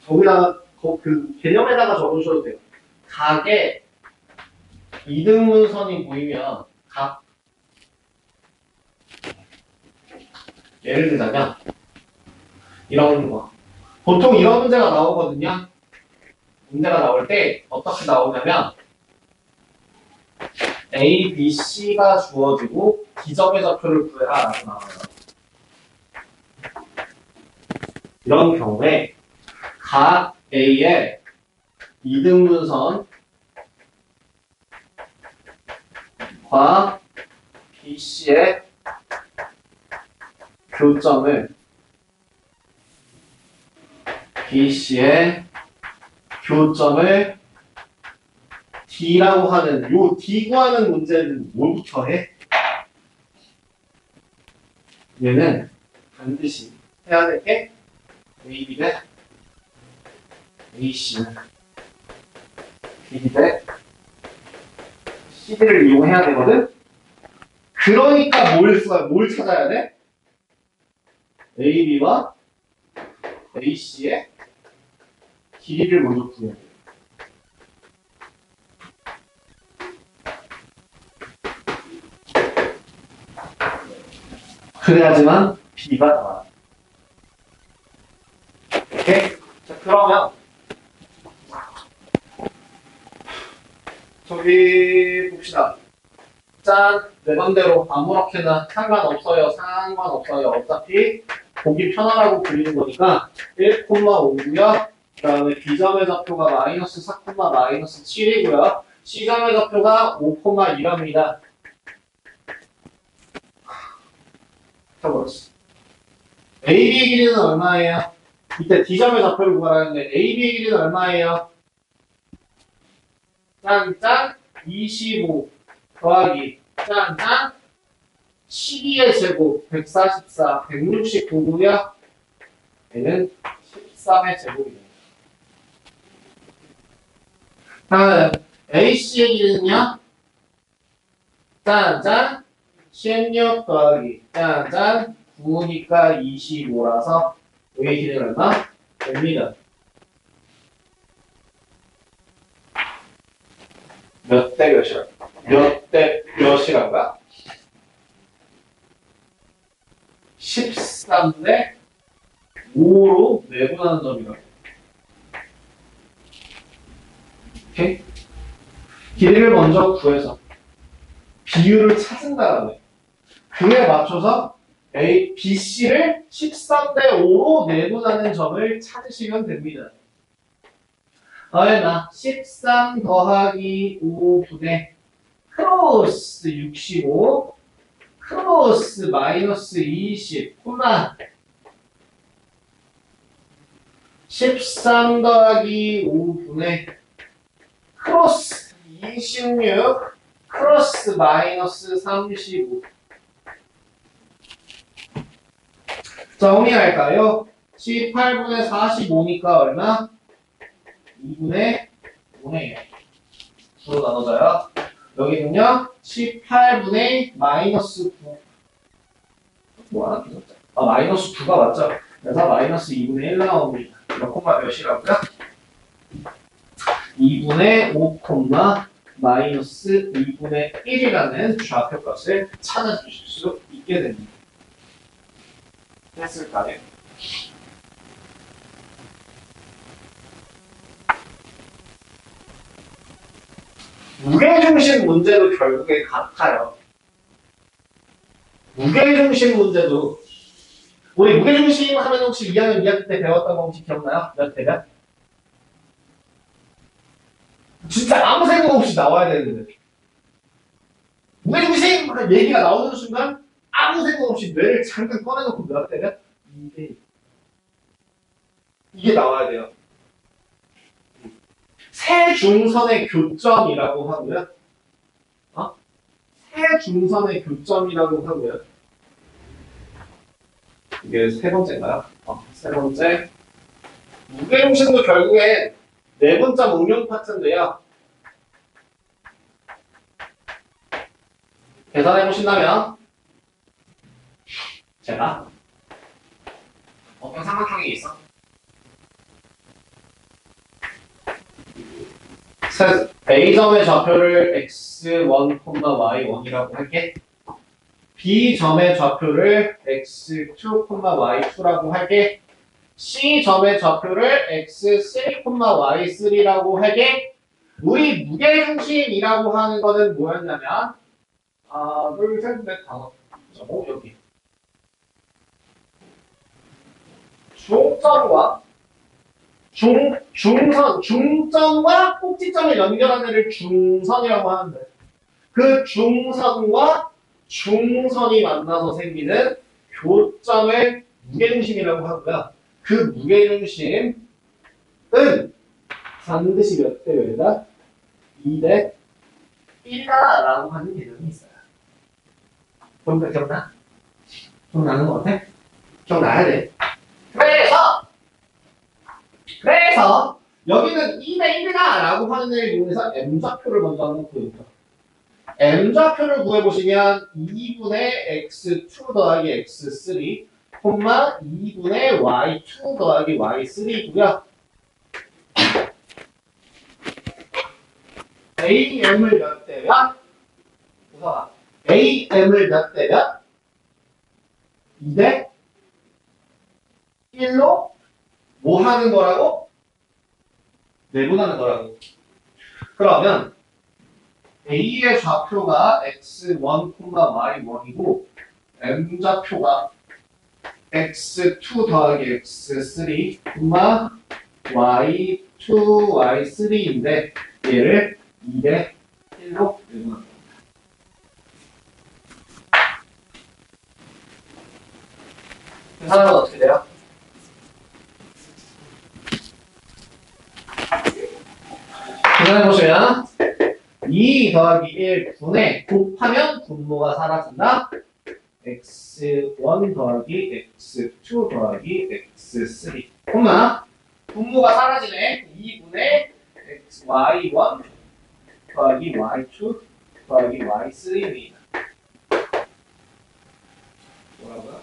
거기다가 그 개념에다가 적어주셔도 돼요. 각의 이등분선이 보이면 각 예를 들자면 이런 거 보통 이런 문제가 나오거든요. 문제가 나올 때 어떻게 나오냐면 A, B, C가 주어지고 D점의 좌표를 구해라 라고 나와요. 이런 경우에 각 A의 이등분선과 B, C의 교점을 D라고 하는 요 D 구하는 문제는 뭘부터 해? 얘는 반드시 해야 될 게 AB 대 AC, BD 대 CD를 이용해야 되거든? 그러니까 뭘 찾아야 돼? AB와 AC의 길이를 먼저 구해야 돼. 그래야지만 B가 나와요. 오케이? 자, 그러면 저기 봅시다. 짠! 내 맘대로 아무렇게나 상관없어요. 어차피 보기 편하라고 그리는 거니까 1,5고요. 그 다음에 B점의 좌표가 마이너스 4, 마이너스 7이고요. C점의 좌표가 5,2입니다. 쳐버렸어. AB의 길이는 얼마예요? 이때 D점의 좌표를 구하라는데 AB의 길이는 얼마예요? 짠짠 25 더하기 짠짠 12의 제곱 144 169고요. 얘는 13의 제곱이에요. 다음 AC의 길이는요? 짠짠 16 더하기 짠짠 9니까 25라서 여기 길이는 얼마? 됩니다. 몇 대 몇이란가? 13대 5로 내분하는 점이다. 오케이? 길이를 먼저 구해서 비율을 찾은 다음에 그에 맞춰서 A, B, C를 13대 5로 내분하는 점을 찾으시면 됩니다. 얼마? 13 더하기 5분의 크로스 65 크로스 마이너스 20 콤마 13 더하기 5분의 크로스 26 크로스 마이너스 35 정리할까요? 18분의 45니까 얼마? 2분의 5네요. 9로 나눠져요. 여기는요, 18분의 마이너스 9. 뭐 하나 더 아, 마이너스 9가 맞죠? 그래서 마이너스 2분의 1 나옵니다. 몇 콤마 몇이라고요? 2분의 5 콤마 마이너스 2분의 1이라는 좌표값을 찾아주실 수 있게 됩니다. 됐을까요? 무게중심 문제도 결국에 같아요. 무게중심 문제도 우리 무게중심 하면 혹시 2학년 2학기 때 배웠던 거 혹시 기억나요? 몇 대가? 진짜 아무 생각 없이 나와야 되는데 무게중심 얘기가 나오는 순간 아무 생각 없이 뇌를 잠깐 꺼내놓고 몇 대가? 2대 이게 나와야 돼요. 세 중선의 교점이라고 하고요. 세 중선의 교점이라고 하고요. 이게 세 번째인가요? 세 번째. 무게중심도 결국엔 네 번째 응용 파트인데요. 계산해 보신다면 제가 어떤 삼각형이 있어? A점의 좌표를 x1, y1이라고 할게. B점의 좌표를 x2, y2라고 할게. C점의 좌표를 x3, y3라고 할게. 우리 무게중심이라고 하는 거는 뭐였냐면 하나, 둘, 셋, 넷, 다섯. 여기. 중점과 꼭지점을 연결하는 애를 중선이라고 하는데 그 중선과 중선이 만나서 생기는 교점을 무게중심이라고 하고요. 그 무게중심은 반드시 몇 대 몇이다? 2대 1이다라고 하는 개념이 있어요. 기억나? 기억나는 것 같아? 기억나야 돼. 그래서 여기는 2대 1이다 라고 하는 애를 이용해서 M좌표를 먼저 한번 구해볼게요. M좌표를 구해보시면 2분의 x2 더하기 x3 콤마 2분의 y2 더하기 y3이고요. AM을 몇 대면? 우선 AM을 몇 대면? 2대 1로 뭐 하는 거라고? 내분하는 거라고. 그러면 A의 좌표가 x1, y1이고 M좌표가 x2 더하기 x3, y2, y3인데 얘를 2대 1로 내분하는 겁니다. 계산하면 어떻게 돼요? 계산해보시면 2 더하기 1 분의 곱하면 분모가 사라진다. x1 더하기 x2 더하기 x3 콤마 분모가 사라지네. 2분의 y1 더하기 y2 더하기 y3입니다. 뭐라고요?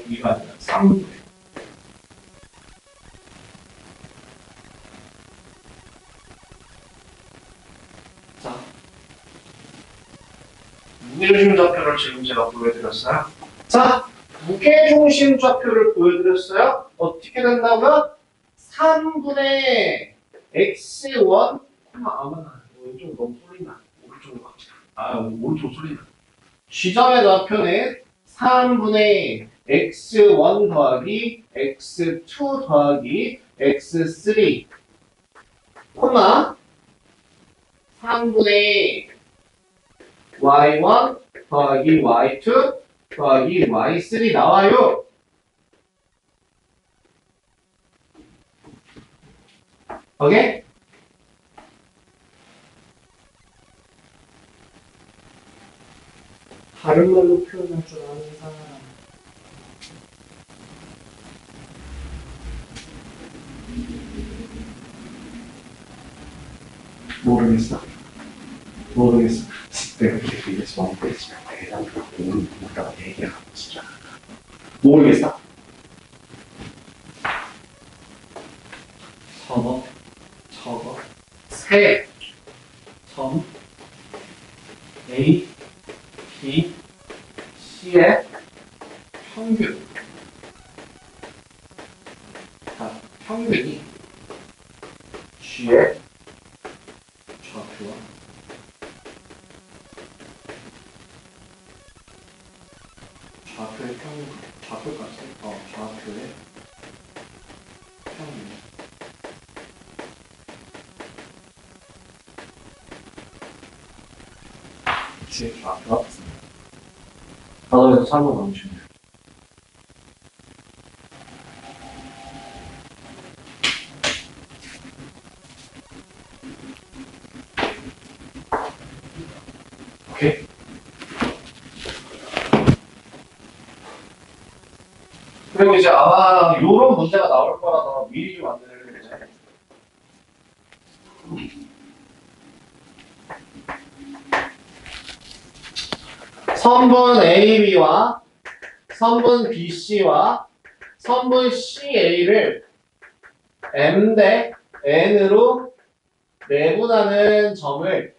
이거 아니라 3분의 자, 무게중심 좌표를 지금 제가 보여드렸어요. 자, 무게중심 좌표를 보여드렸어요. 어떻게 된다고요? 3분의 x1, 아마나 왼쪽 너무 쏠린다. 오른쪽으로 갑시다. 오른쪽 쏠린다. G점의 좌표는 3분의 x1 더하기 x2 더하기 x3 3분의 y1 더하기 y2 더하기 y3 나와요. 오케이? 다른 말로 표현할 줄 아는 사람. 모르겠어. 내가 그렇게 얘기해서 모르겠지만 대답을 모르다가 얘기하고 진짜 모르겠어. 저거 세 점 A B C의 평균. 자, 평균이 G의 좌표와 좌표의 평균, 좌표까지, 좌표의 평균. G의 좌표가 같습니다. 단어에서 3번 넣으시면 돼요. 오케이? 그리고 이제 아마 이런 문제가 나올 거라서 미리 좀 만들어야 선분 AB와 선분 BC와 선분 CA를 M 대 N으로 내분하는 점을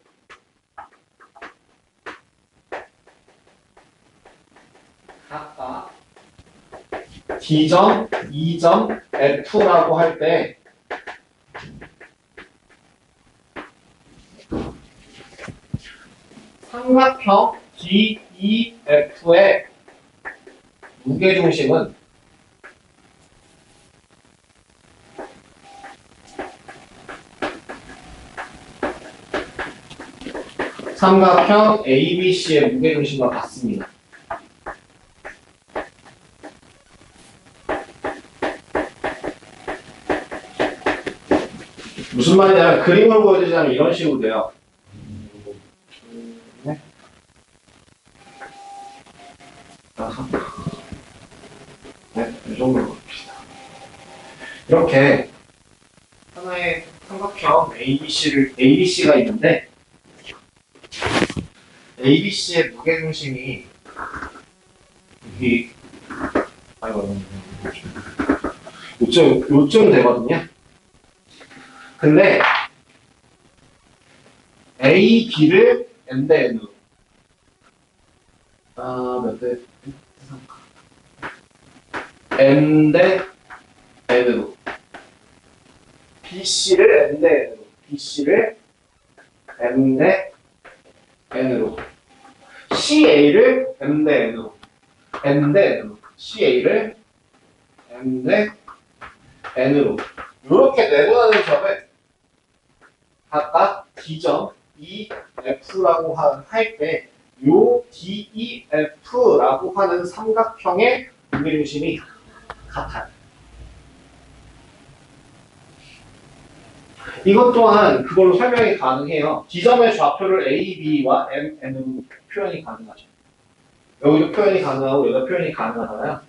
각각 D점, E점, F라고 할 때 삼각형 DEF의 무게중심은 삼각형 ABC의 무게중심과 같습니다. 무슨 말이냐면 그림을 보여드리자면 이런 식으로 돼요. 네? 네, 이 정도로 봅시다. 이렇게 하나의 삼각형 ABC가 있는데 ABC의 무게중심이 요쯤 되거든요. 근데 A, B를 M 대 N으로 몇 대? M 대 N으로 BC를 M 대 N으로 BC를 M 대 N으로 CA를 M 대 N으로 M 대 N으로 CA를 M 대 N으로 이렇게 내분하는 점을 각각 D점 EF라고 할 때 요 DEF라고 하는 삼각형의 무게중심이 같아요. 이것 또한 그걸로 설명이 가능해요. D점의 좌표를 A, B와 M, N으로 표현이 가능하죠. 여기도 표현이 가능하고 여기도 표현이 가능하잖아요.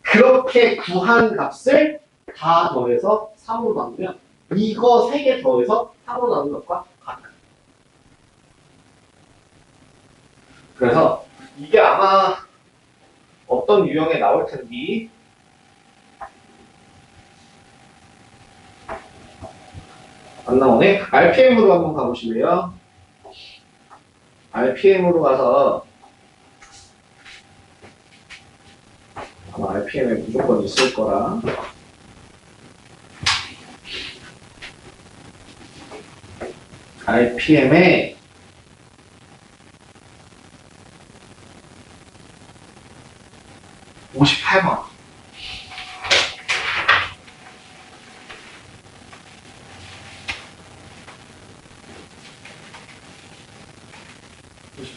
그렇게 구한 값을 다 더해서 3으로 나누면 이거 3개 더해서 3으로 나누는 것과 같아요. 그래서 이게 아마 어떤 유형에 나올 텐지 안 나오네? RPM으로 한번 가보실래요? RPM으로 가서 아마 RPM에 무조건 있을 거라 RPM에 58번.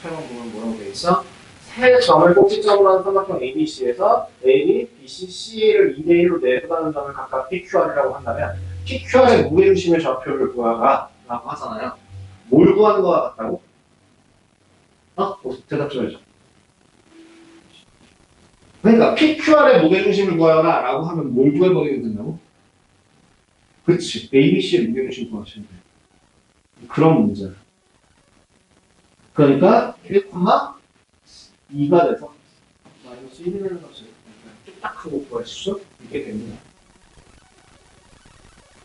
보면 뭐라고 돼 있어? 세 점을 꼭지점으로 하는 삼각형 ABC에서 A, B, C, C를 2대1로 내분하는 점을 각각 PQR이라고 한다면 PQR의 무게중심의 좌표를 구하라 라고 하잖아요. 뭘 구하는 거와 같다고? 대답 좀 해줘. 그러니까 PQR의 무게중심을 구하라 라고 하면 뭘 구해버리면 된다고? 그렇지. ABC의 무게중심 구하시면 돼요. 그런 문제야. 그러니까 1,2가 돼서 마이너스 1이라는 것을 뚝딱 하고 구할 수 있게 됩니다.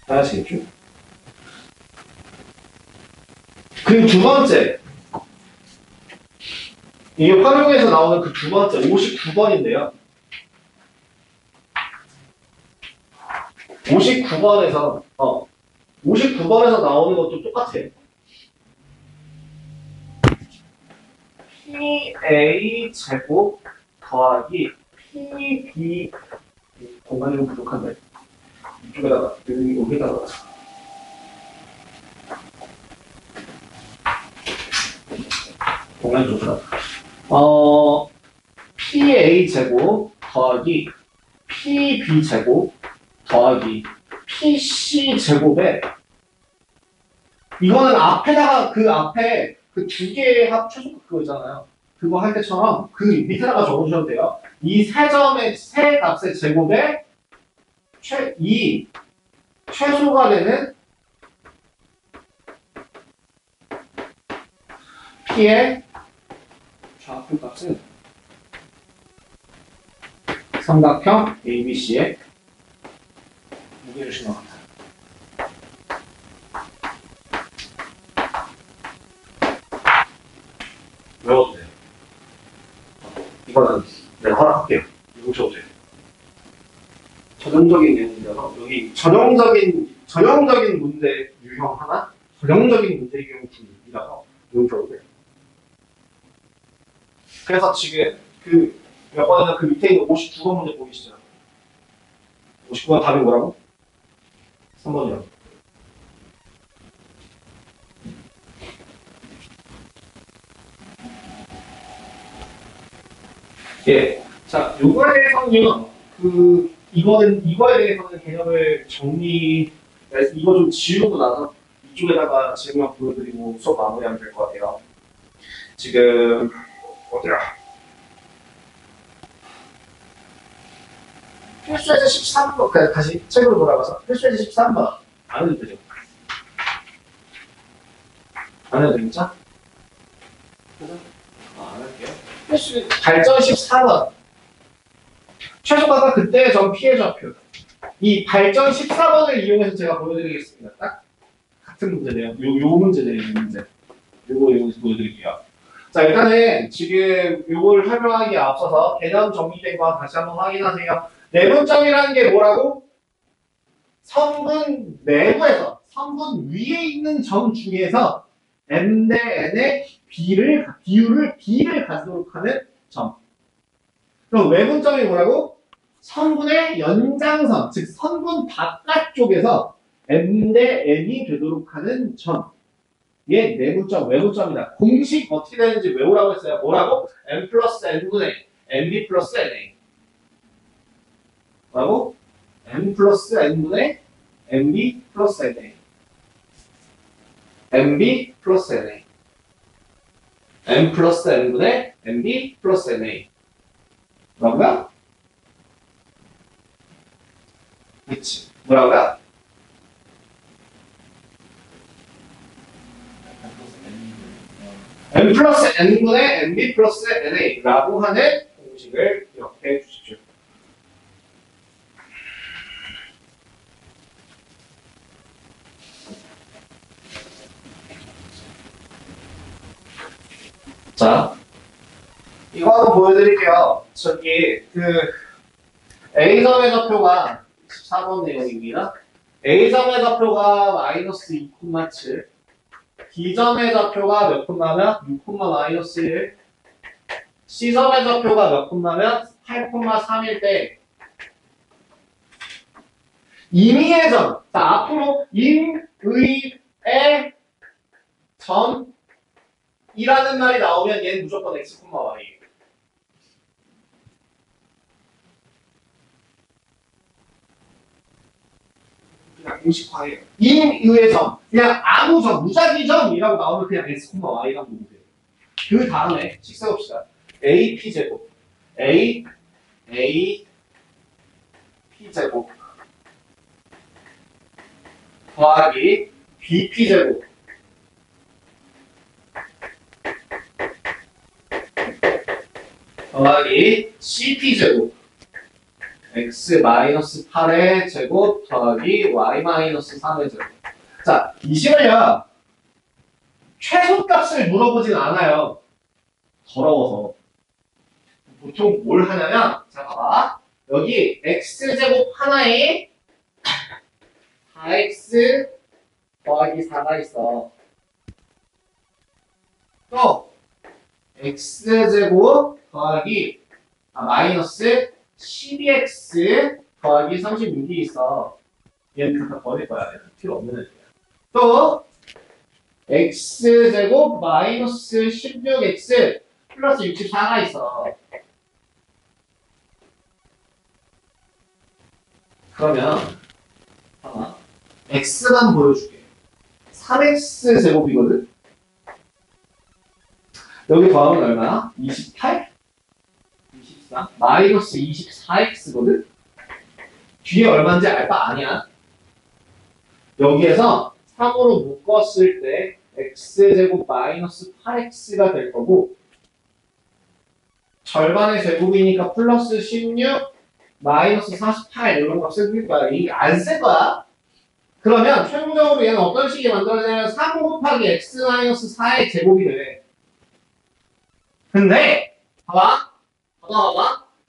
아시겠죠? 그리고 두 번째, 이게 활용해서 나오는 그 두 번째 59번인데요. 59번에서 나오는 것도 똑같아요. PA 제곱 더하기 PB 공간이 좀 부족한데 이쪽에다가 여기다가 공간이 좋다. PA 제곱 더하기 PB 제곱 더하기 PC 제곱에 이거는 앞에다가 그 앞에 그 두 개의 합 최소값 그거 있잖아요. 그거 할 때처럼 그 밑에다가 적어주셔도 돼요. 이 세 점의 세 값의 제곱에 이 최소가 되는 P의 좌표 값은 삼각형 ABC의 무게중심과 같아요. 외워도 돼요. 이거는 내가 허락할게요. 외우셔도 돼요. 전형적인 내용이라서 여기 전형적인 문제 유형 하나, 전형적인 문제 유형 둘이라서 외우셔도 돼요. 그래서 지금 그 몇 번이나 그 밑에 있는 59번 문제 보이시죠? 59번 답이 뭐라고? 3번이요. 예. 자, 요거에 대해서는요, 이거에 대해서는 개념을 이거 좀 지우고 나서 이쪽에다가 질문 보여드리고 수업 마무리하면 될 것 같아요. 지금, 어디야? 필수예제 13번, 다시 책으로 돌아가서 필수예제 13번. 안 해도 되죠? 안 해도 되겠죠? 안 할게요. 발전 14번. 최소가가 그때의 점 피해 좌표. 이 발전 14번을 이용해서 제가 보여드리겠습니다. 딱 같은 문제네요. 요 문제네요, 이 문제. 요거 이용해서 보여드릴게요. 자, 일단은 지금 요걸 설명하기에 앞서서 개념 정리된 거 다시 한번 확인하세요. 내분점이라는 게 뭐라고? 선분 내부에서, 선분 위에 있는 점 중에서 m 대 n의 비율을 b를 갖도록 하는 점. 그럼 외분점이 뭐라고? 선분의 연장선, 즉 선분 바깥쪽에서 m 대 n이 되도록 하는 점. 얘 내분점, 외분점이다. 공식 어떻게 되는지 외우라고 했어요. 뭐라고? m 플러스 n분의 nb 플러스 na. 뭐라고? m 플러스 n분의 nb 플러스 na. nb 플러스 na. m 플러스 n분의 nb 플러스 na. 뭐라고요? 그치. 뭐라고요? m 플러스 n분의 nb 플러스 na 라고 하는 공식을 기억해 주십시오. 자, 이거 한번 보여드릴게요. 저기 A점의 좌표가 14번 내용입니다. A점의 좌표가 마이너스 2,7, B점의 좌표가 몇 콤마면 6, 마이너스 1. C점의 좌표가 몇 콤마면 8, 3일 때 임의의 점. 자, 앞으로 임의의 점이라는 말이 나오면 얘는 무조건 x, y. 그냥 공식화해요. 임의의 점. 그냥 아무 점, 무작위 점이라고 나오면 그냥 x, y라고 보면 돼요. 그 다음에 식 세웁시다. AP 제곱. A P 제곱. 더하기 BP 제곱. 더하기 CP 제곱. x-8의 제곱 더하기 y-3의 제곱. 자, 이 식을요. 최소값을 물어보진 않아요. 더러워서. 보통 뭘 하냐면, 자, 봐봐. 여기 x제곱 하나에 4x 더하기 4가 있어. 또 x제곱 더하기 마이너스 12x 더하기 36이 있어. 얘는 다 버릴 거야. 필요 없는 애들이야. 또 x제곱 마이너스 16x 플러스 64가 있어. 그러면 봐봐. x만 보여줄게. 3x 제곱이거든. 여기 더하면 얼마야? 28? 24? 마이너스 24x거든. 뒤에 얼마인지 알 바 아니야. 여기에서 3으로 묶었을 때 x제곱 마이너스 8x가 될 거고, 절반의 제곱이니까 플러스 16 마이너스 48 이런 값 쓸 거야. 이게 안 쓸 거야. 그러면 최종적으로 얘는 어떤 식이 만들어지냐면 3 곱하기 x 마이너스 4의 제곱이 돼. 근데 봐봐.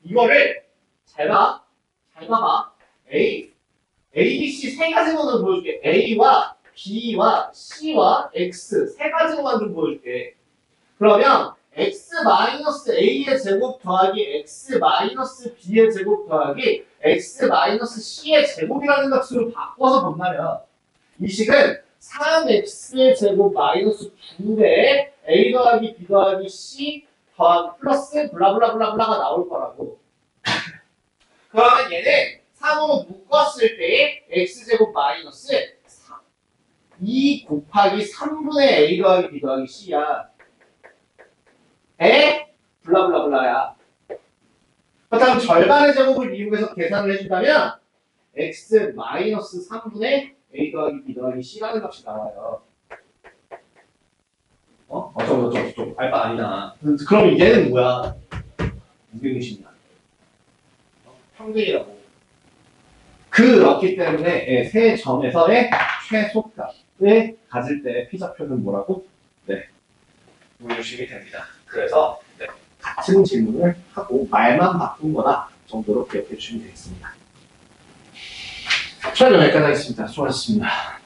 이거를 잘 봐봐. A, B, C 세 가지만을 보여줄게. A와 B와 C와 X 세 가지만 좀 보여줄게. 그러면 x-a의 제곱 더하기 x-b의 제곱 더하기 x-c의 제곱이라는 값으로 바꿔서 본다면 이 식은 3x 제곱 마이너스 2배 a 더하기 b 더하기 c 더하기 플러스 블라블라블라블라가 나올 거라고. 그러면 얘는 3으로 묶었을 때 x제곱 마이너스 2 곱하기 3분의 a 더하기 b 더하기 c야. 에? 블라블라블라야. 그렇다면 절반의 제곱을 이용해서 계산을 해준다면 x 마이너스 3분의 a 더하기 b 더하기 c라는 값이 나와요. 어쩌고 알바 아니다. 그럼 얘는 뭐야? 무게중심이야. 평균이라고. 그렇기 때문에 세 점에서의 최소값을 가질 때 피좌표는 뭐라고? 네, 무게중심이 됩니다. 그래서 같은 질문을 하고 말만 바꾼 거다 정도로 기억해 주시면 되겠습니다. 수업 여기까지 하겠습니다. 수고하셨습니다.